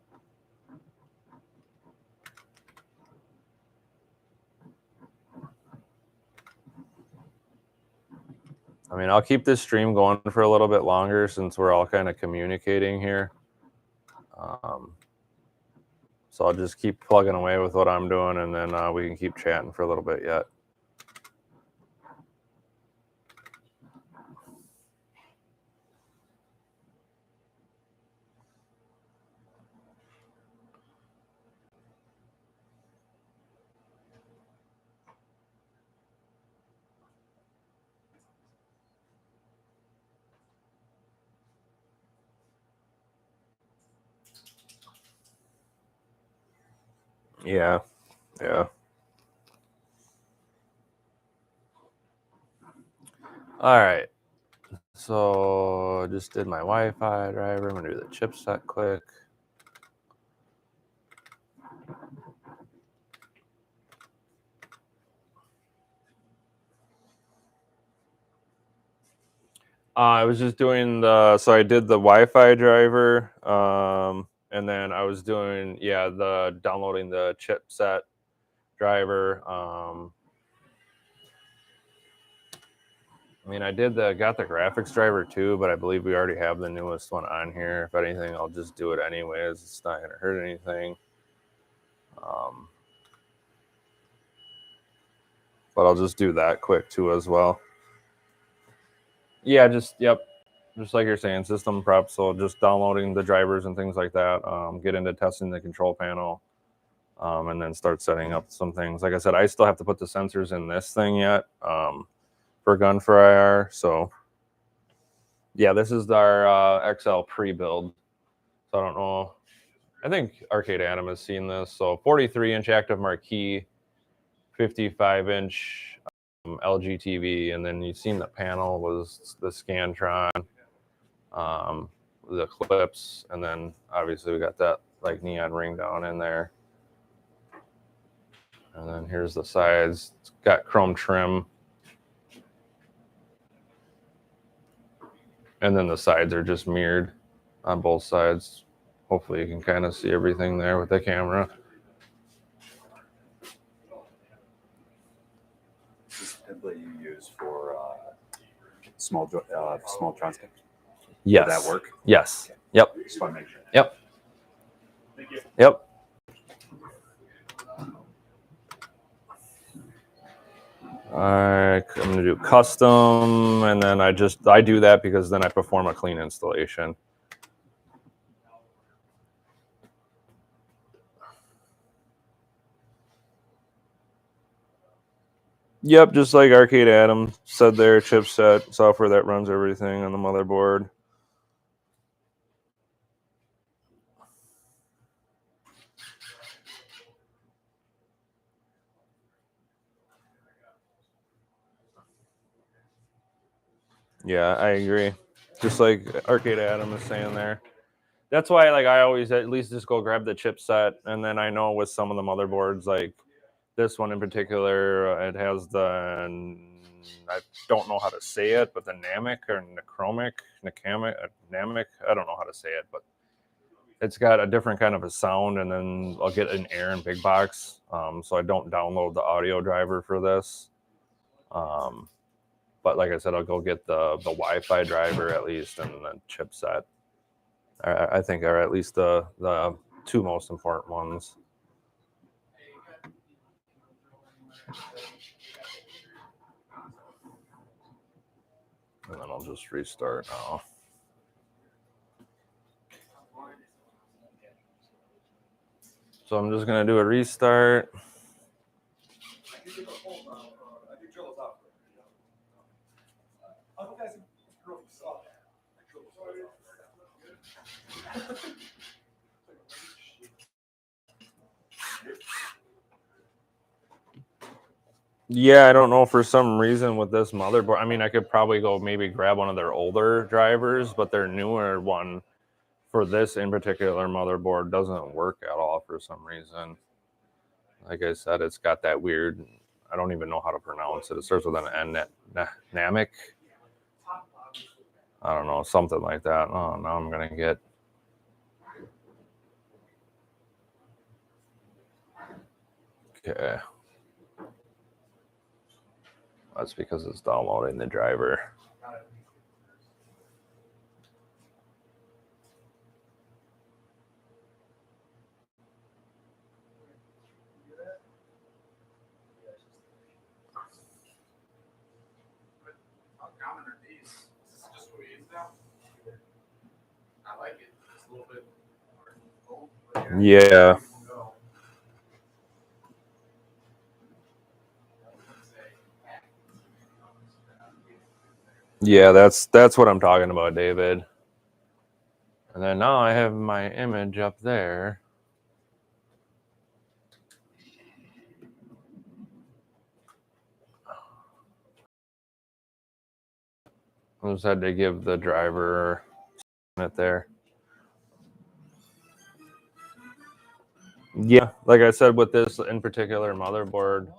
I mean, I'll keep this stream going for a little bit longer since we're all kind of communicating here. So I'll just keep plugging away with what I'm doing, and then we can keep chatting for a little bit yet. Yeah. All right. So I just did my Wi-Fi driver. I'm gonna do the chipset quick. I was just doing so I did the Wi-Fi driver, and then I was doing the downloading the chipset driver. I mean, I got the graphics driver too, but I believe we already have the newest one on here. If anything, I'll just do it anyways. It's not gonna hurt anything. But I'll just do that quick too as well. Yeah, just like you're saying, system prep. So just downloading the drivers and things like that. Get into testing the control panel, and then start setting up some things. Like I said, I still have to put the sensors in this thing yet for gun for IR. So yeah, this is our XL pre-build. So I don't know. I think Arcade Adam has seen this. So 43-inch active marquee, 55-inch LG TV, and then you've seen the panel was the Scantron, the clips, and then obviously we got that like neon ring down in there. And then here's the sides. It's got chrome trim. And then the sides are just mirrored on both sides. Hopefully you can kind of see everything there with the camera. This is the template you use for small joystick? Yes. Did that work? Yes. Okay. Yep. Just want to make sure. Yep. Thank you. Yep. All right, I'm gonna do custom, and then I do that because then I perform a clean installation. Yep, just like Arcade Adam said there, chipset, software that runs everything on the motherboard. Yeah, I agree. Just like Arcade Adam is saying there. That's why like I always at least just go grab the chipset, and then I know with some of the motherboards, like this one in particular, it has the, I don't know how to say it, but the Namic or Namic, I don't know how to say it, but it's got a different kind of a sound, and then I'll get an Air and Big Box, so I don't download the audio driver for this. But like I said, I'll go get the Wi-Fi driver at least, and the chipset. I think are at least the two most important ones. And then I'll just restart now. So I'm just gonna do a restart. Yeah, I don't know, for some reason with this motherboard. I mean, I could probably go maybe grab one of their older drivers, but their newer one for this in particular motherboard doesn't work at all for some reason. Like I said, it's got that weird, I don't even know how to pronounce it. It starts with an N, Namic. I don't know, something like that. Oh, now I'm gonna get. Okay. That's because it's downloading the driver. How common are these? Is this just what we use now? I like it. It's a little bit old. Yeah. Yeah, that's what I'm talking about, David. And then now I have my image up there. I just had to give the driver it there. Yeah, like I said, with this in particular motherboard,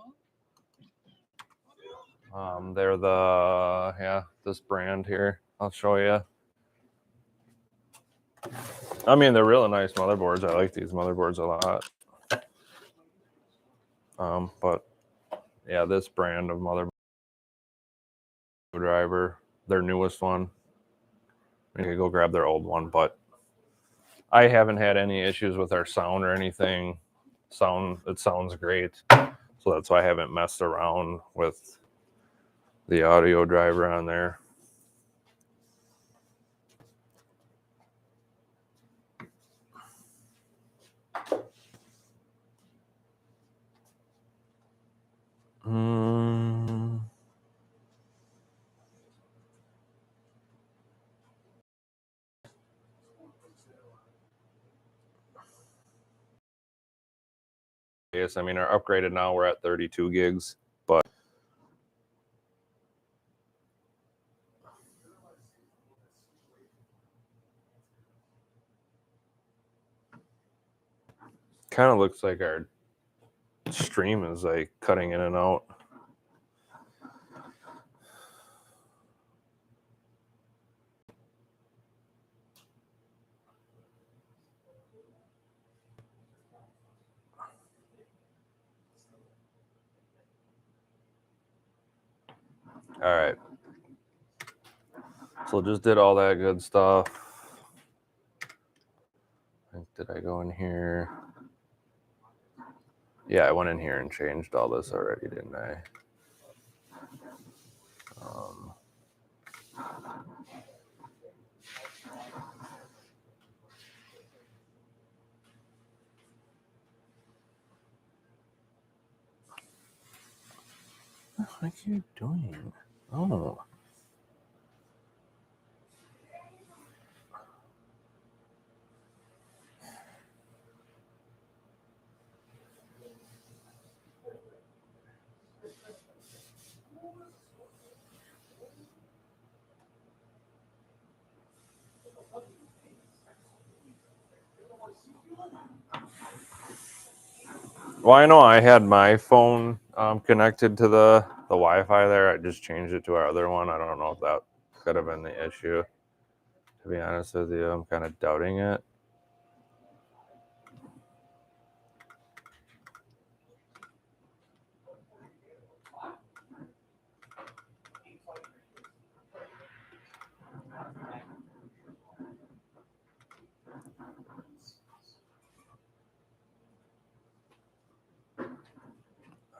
they're this brand here. I'll show you. I mean, they're really nice motherboards. I like these motherboards a lot. But yeah, this brand of motherboard driver, their newest one. You could go grab their old one, but I haven't had any issues with our sound or anything. It sounds great, so that's why I haven't messed around with the audio driver on there. Yes, I mean, our upgraded now, we're at 32 gigs, but kind of looks like our stream is like cutting in and out. All right. So just did all that good stuff. Did I go in here? Yeah, I went in here and changed all this already, didn't I? heck are you doing? Oh. Well, I know I had my phone connected to the Wi-Fi there. I just changed it to our other one. I don't know if that could have been the issue. To be honest with you, I'm kind of doubting it.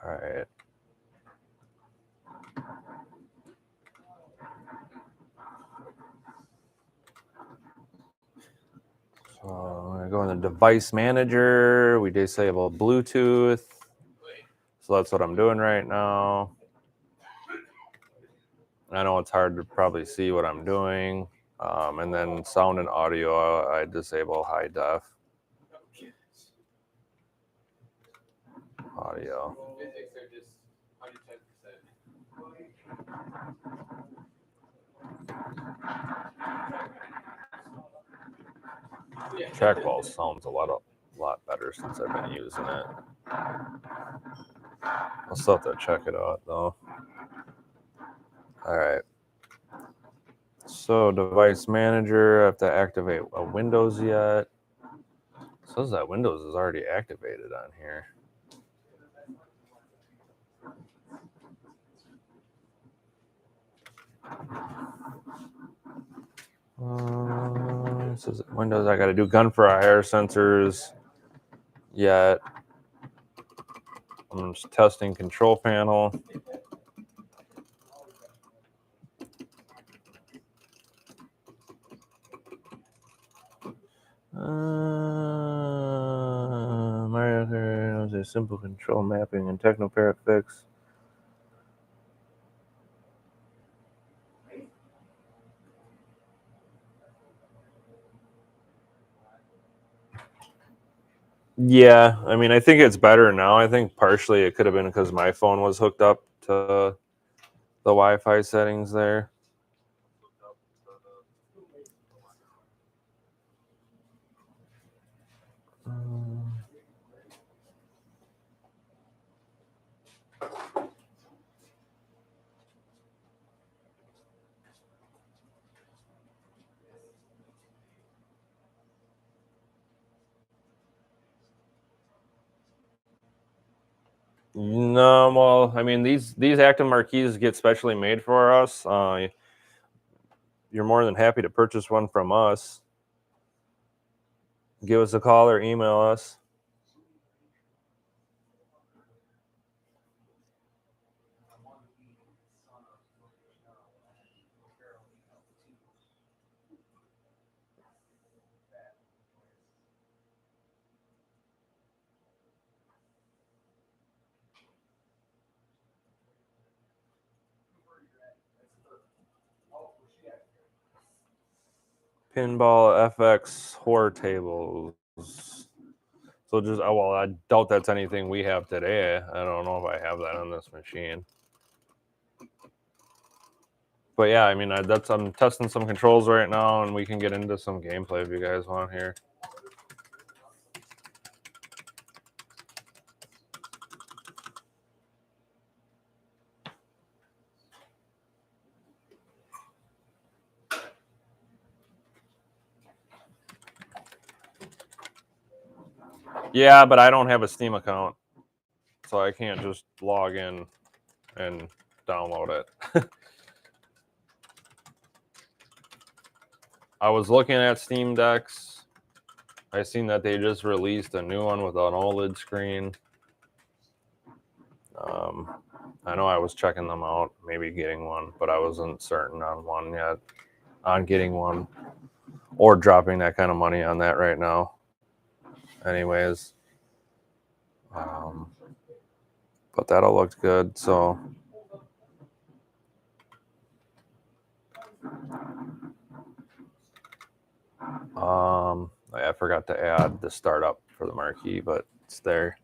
All right. So I'm gonna go in the device manager. We disable Bluetooth. So that's what I'm doing right now. I know it's hard to probably see what I'm doing. And then sound and audio, I disable high def. Audio. Physics are just 110%. Trackball sounds a lot better since I've been using it. I'll still have to check it out though. All right. So device manager, I have to activate a Windows yet. It says that Windows is already activated on here. It says Windows, I got to do gun for hire sensors yet. I'm just testing control panel. Mario Kart was a simple control mapping and technoparrot fix. Yeah, I mean, I think it's better now. I think partially it could have been because my phone was hooked up to the Wi-Fi settings there. No, well, I mean, these active marquees get specially made for us. You're more than happy to purchase one from us. Give us a call or email us. Pinball FX horror tables. So just, well, I doubt that's anything we have today. I don't know if I have that on this machine. But yeah, I mean, I'm testing some controls right now, and we can get into some gameplay if you guys want here. Yeah, but I don't have a Steam account, so I can't just log in and download it. I was looking at Steam Decks. I seen that they just released a new one with an OLED screen. I know I was checking them out, maybe getting one, but I wasn't certain on one yet, on getting one, or dropping that kind of money on that right now. Anyways, but that all looked good. So I forgot to add the startup for the marquee, but it's there.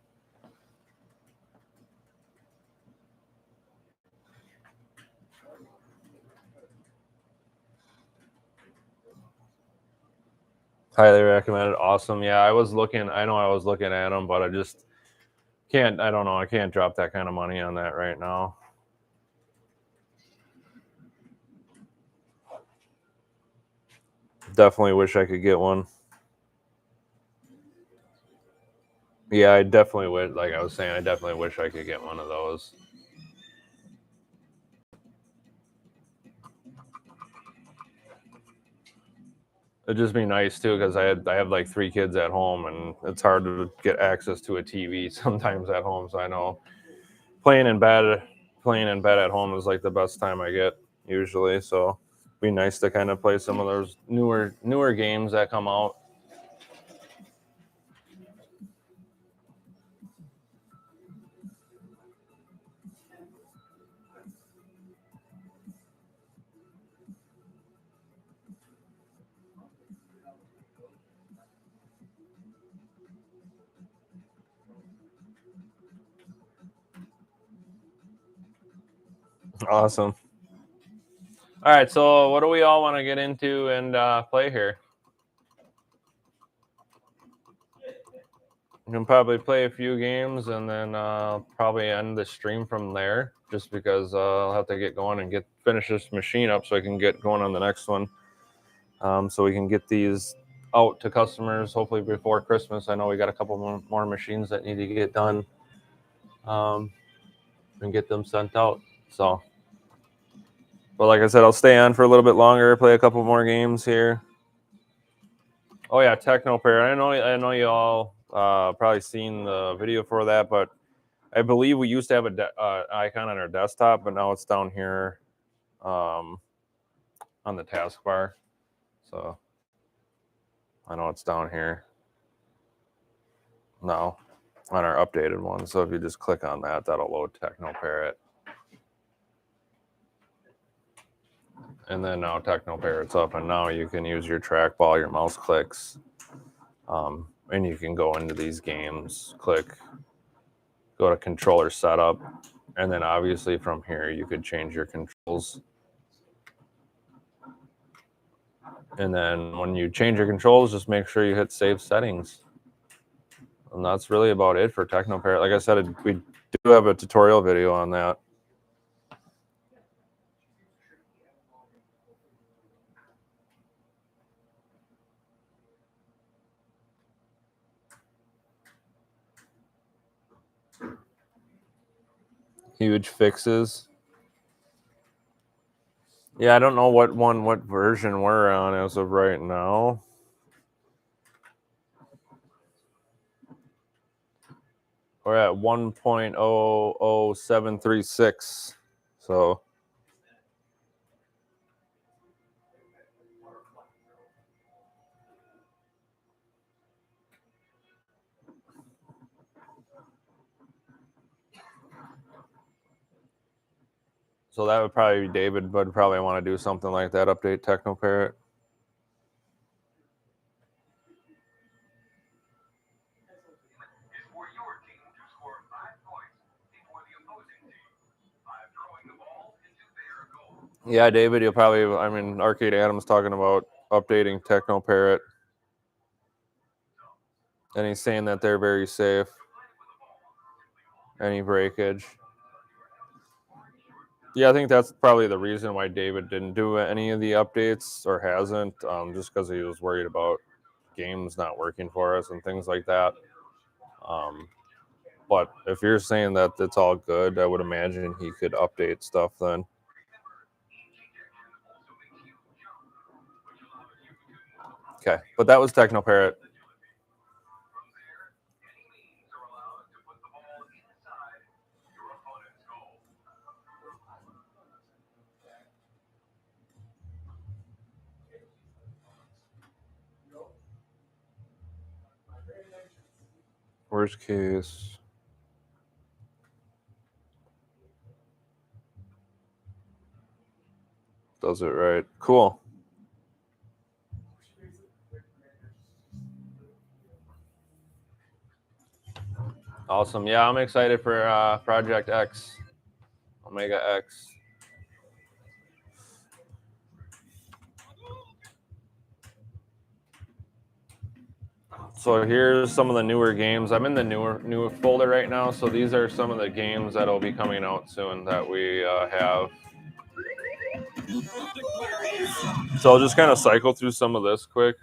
Highly recommended. Awesome. Yeah, I was looking at them, but I just can't. I don't know. I can't drop that kind of money on that right now. Definitely wish I could get one. Yeah, I definitely would. Like I was saying, I definitely wish I could get one of those. It'd just be nice too, because I have like 3 kids at home, and it's hard to get access to a TV sometimes at home. So I know playing in bed at home is like the best time I get usually. So it'd be nice to kind of play some of those newer games that come out. Awesome. All right, so what do we all want to get into and play here? We can probably play a few games and then probably end the stream from there, just because I'll have to get going and finish this machine up so I can get going on the next one. So we can get these out to customers hopefully before Christmas. I know we got a couple more machines that need to get done and get them sent out. So, but like I said, I'll stay on for a little bit longer, play a couple more games here. Oh yeah, Technopair. I know you all probably seen the video for that, but I believe we used to have a icon on our desktop, but now it's down here on the taskbar. So I know it's down here now on our updated one. So if you just click on that, that'll load Technoparrot. And then now Technoparrot's up, and now you can use your trackball, your mouse clicks, and you can go into these games, go to controller setup, and then obviously from here you could change your controls. And then when you change your controls, just make sure you hit save settings. And that's really about it for Technoparrot. Like I said, we do have a tutorial video on that. Huge fixes. Yeah, I don't know what version we're on as of right now. We're at 1.00736. So that would probably be David, but probably want to do something like that, update Technoparrot. Yeah, David, you'll probably, Arcade Adam's talking about updating Technoparrot. And he's saying that they're very safe. Any breakage. Yeah, I think that's probably the reason why David didn't do any of the updates or hasn't, just because he was worried about games not working for us and things like that. But if you're saying that it's all good, I would imagine he could update stuff then. Okay, but that was Technoparrot. Worst case. Does it right. Cool. Awesome. Yeah, I'm excited for Project X, Omega X. So here's some of the newer games. I'm in the newer folder right now. So these are some of the games that'll be coming out soon that we have. So I'll just kind of cycle through some of this quick.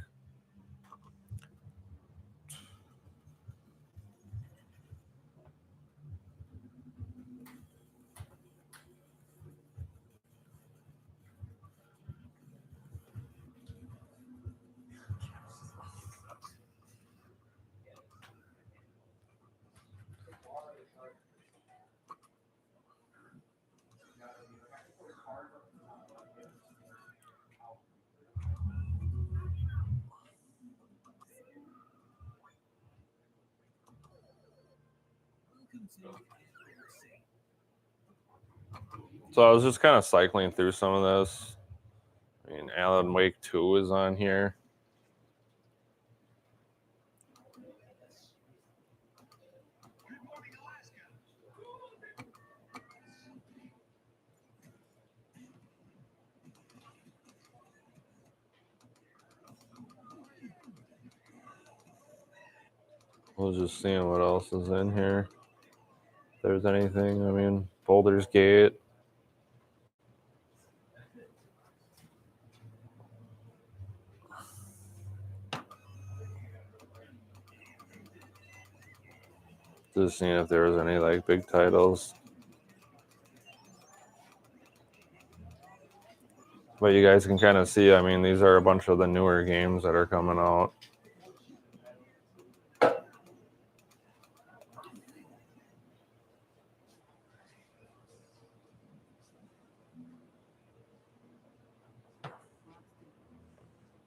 So I was just kind of cycling through some of this. I mean, Alan Wake 2 is on here. We'll just seeing what else is in here. If there's anything, I mean, Boulder's Gate. Just seeing if there was any like big titles. But you guys can kind of see, I mean, these are a bunch of the newer games that are coming out.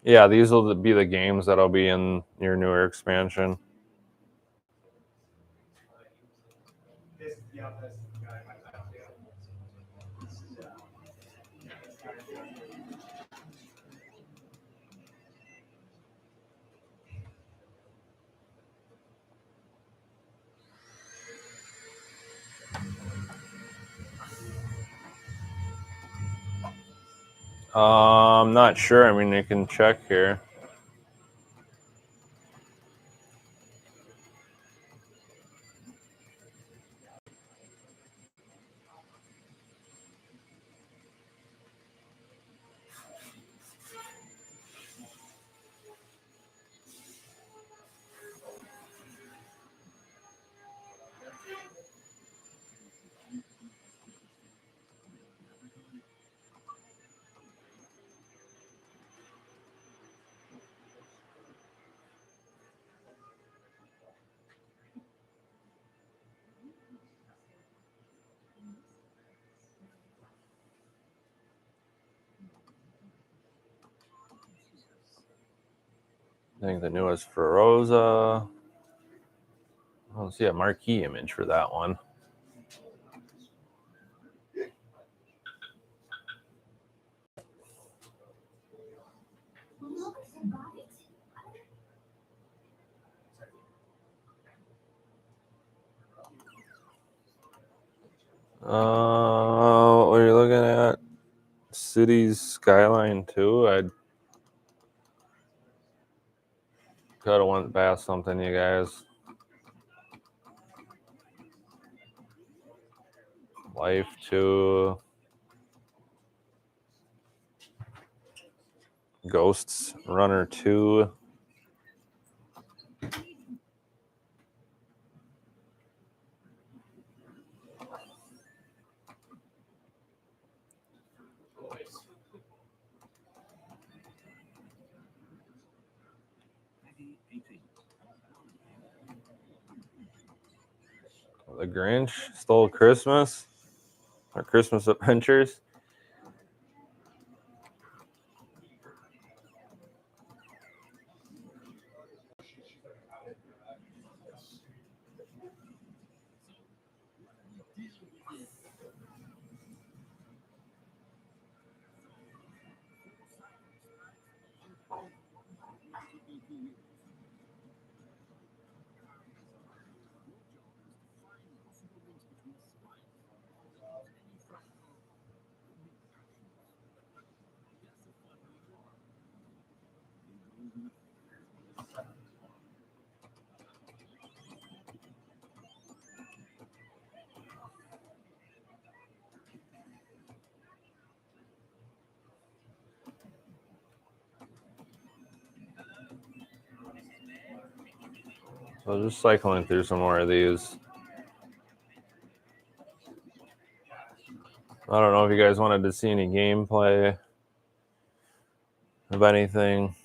Yeah, these will be the games that'll be in your newer expansion. I'm not sure. I mean, you can check here. I think the newest Feroza. I don't see a marquee image for that one. What are you looking at? Cities Skyline 2. I could have went past something, you guys. Life 2. Ghosts Runner 2. The Grinch Stole Christmas, or Christmas Adventures. So just cycling through some more of these. I don't know if you guys wanted to see any gameplay of anything.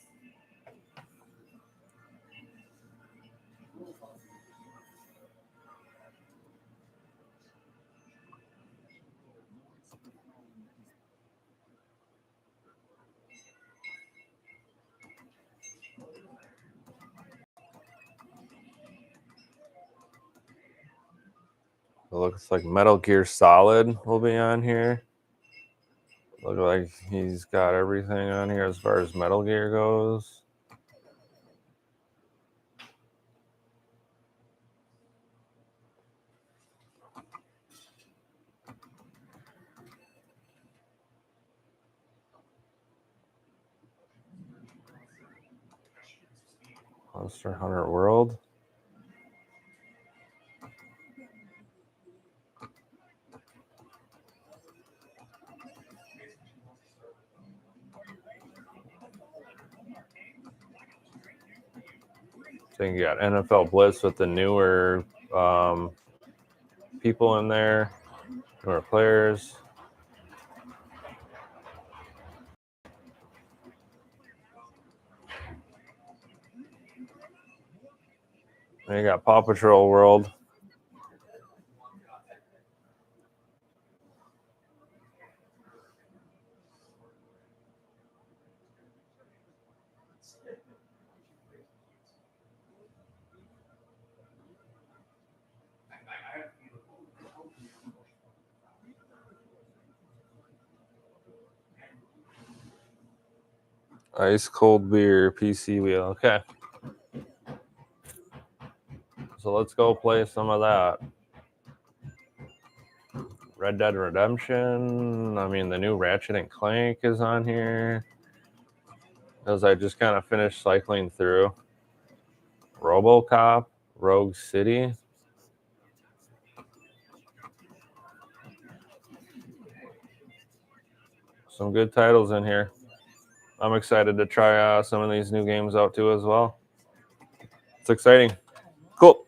It looks like Metal Gear Solid will be on here. Look like he's got everything on here as far as Metal Gear goes. Monster Hunter World. So you got NFL Blitz with the newer people in there, newer players. And you got Paw Patrol World. Ice cold beer, PC wheel. Okay. So let's go play some of that. Red Dead Redemption. I mean, the new Ratchet and Clank is on here. As I just kind of finished cycling through. RoboCop, Rogue City. Some good titles in here. I'm excited to try some of these new games out too as well. It's exciting. Cool.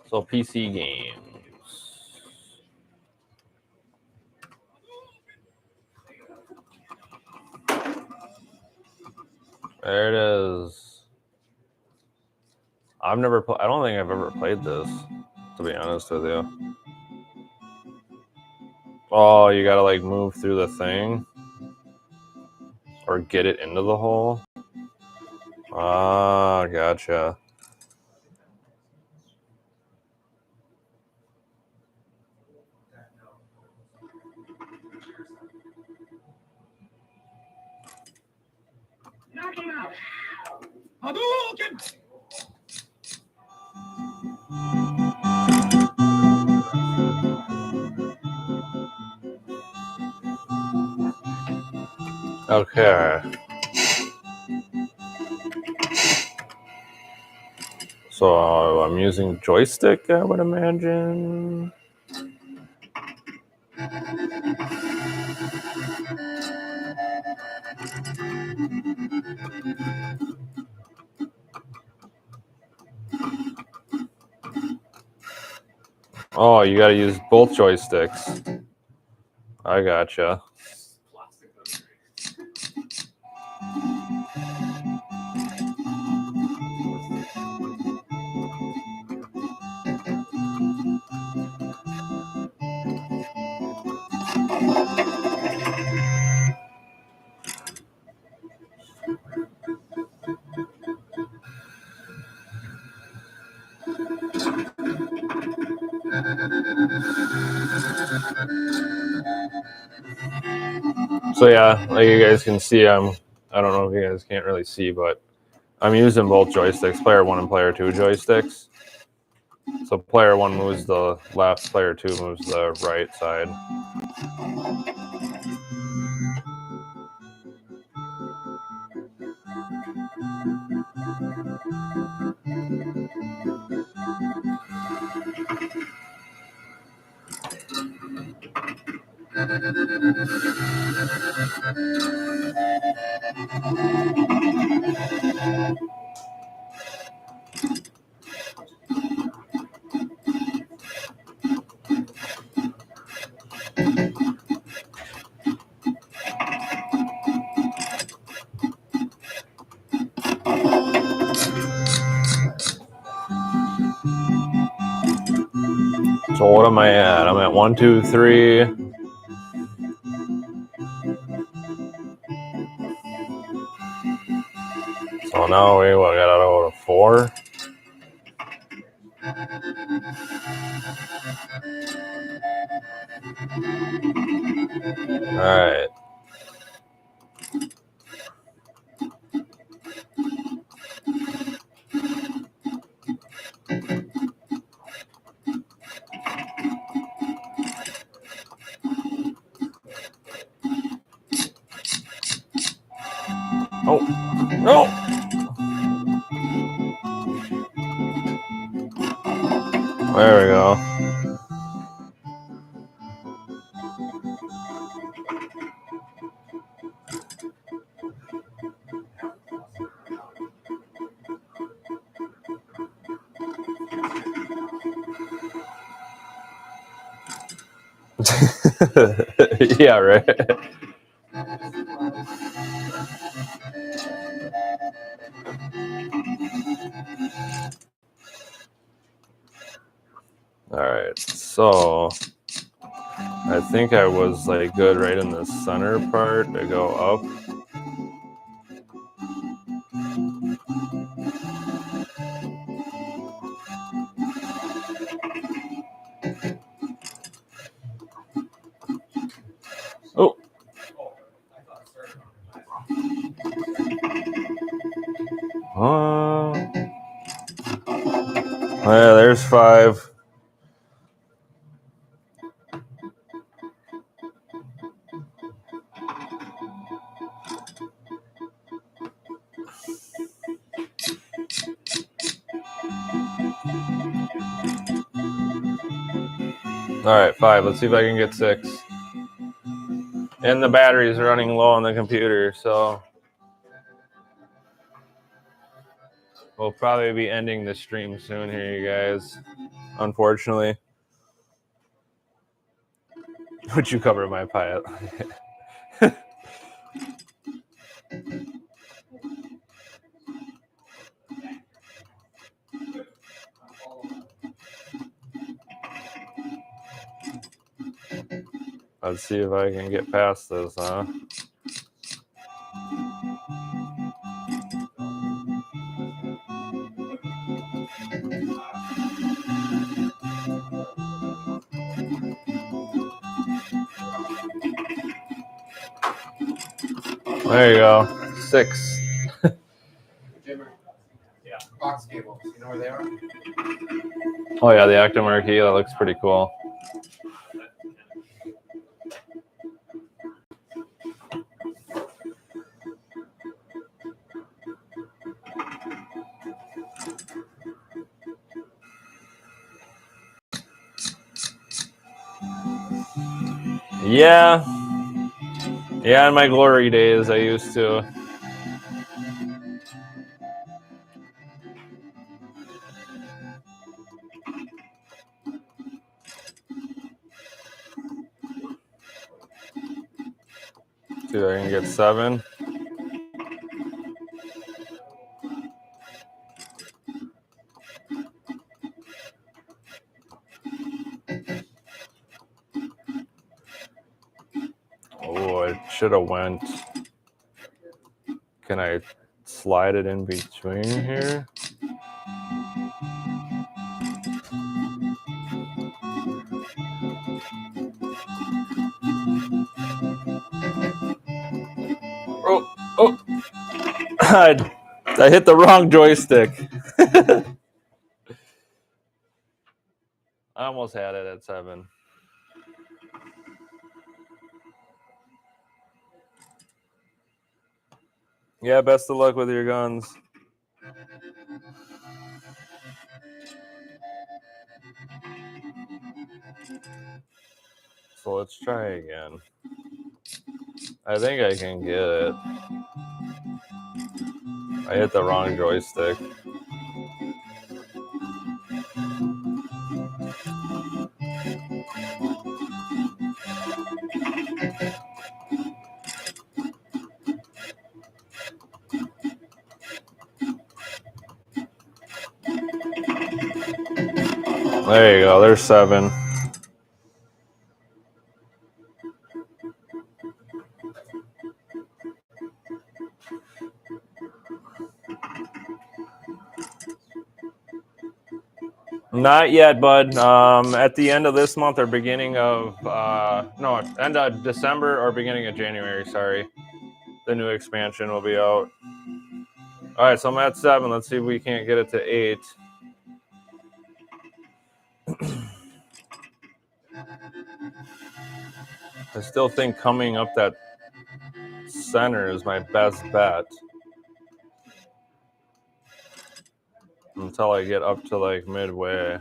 So PC games. There it is. I don't think I've ever played this, to be honest with you. Oh, you gotta like move through the thing or get it into the hole. Ah, gotcha. Knock him out. Hadouken! Okay. So I'm using joystick, I would imagine. Oh, you gotta use both joysticks. I gotcha. So yeah, like you guys can see, I don't know if you guys can't really see, but I'm using both joysticks, player 1 and player 2 joysticks. So player 1 moves the left, player 2 moves the right side. So what am I at? I'm at 1, 2, 3. So now we gotta go to 4. All right. Oh, no. There we go. Yeah, right. All right, so I think I was like good right in the center part to go up. Oh. Yeah, there's 5. All right, 5. Let's see if I can get 6. And the battery's running low on the computer, so we'll probably be ending the stream soon here, you guys. Unfortunately. Would you cover my pie? Let's see if I can get past this, huh? There you go. 6. Yeah. Box cables. You know where they are? Oh yeah, the active marquee. That looks pretty cool. Yeah. Yeah, in my glory days, I used to. See if I can get 7. Oh, it should have went. Can I slide it in between here? God, I hit the wrong joystick. I almost had it at 7. Yeah, best of luck with your guns. So let's try again. I think I can get it. I hit the wrong joystick. There you go. There's 7. Not yet, bud. At the end of this month or beginning of end of December or beginning of January. Sorry, the new expansion will be out. All right, so I'm at 7. Let's see if we can't get it to 8. I still think coming up that center is my best bet until I get up to like midway.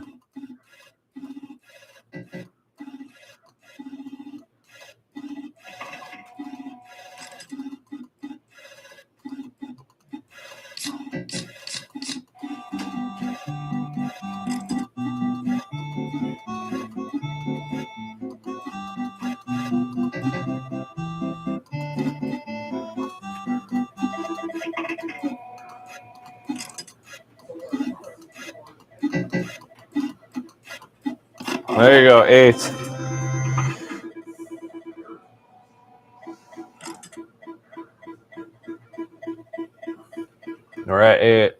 There you go, 8. We're at 8.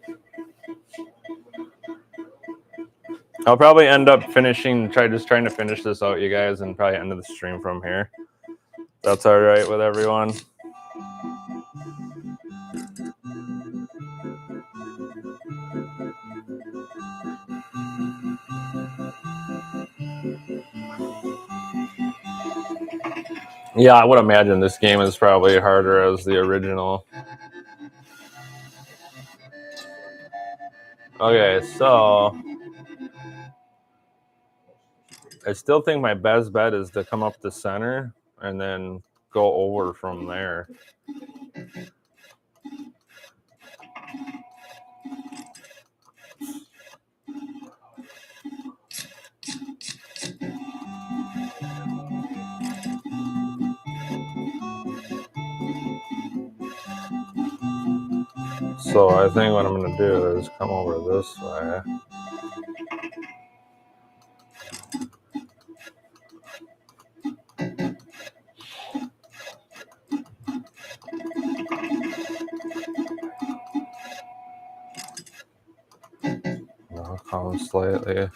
I'll probably end up trying to finish this out, you guys, and probably end the stream from here. That's all right with everyone. Yeah, I would imagine this game is probably harder as the original. Okay, so I still think my best bet is to come up the center and then go over from there. So I think what I'm going to do is come over this way. I'll come slightly.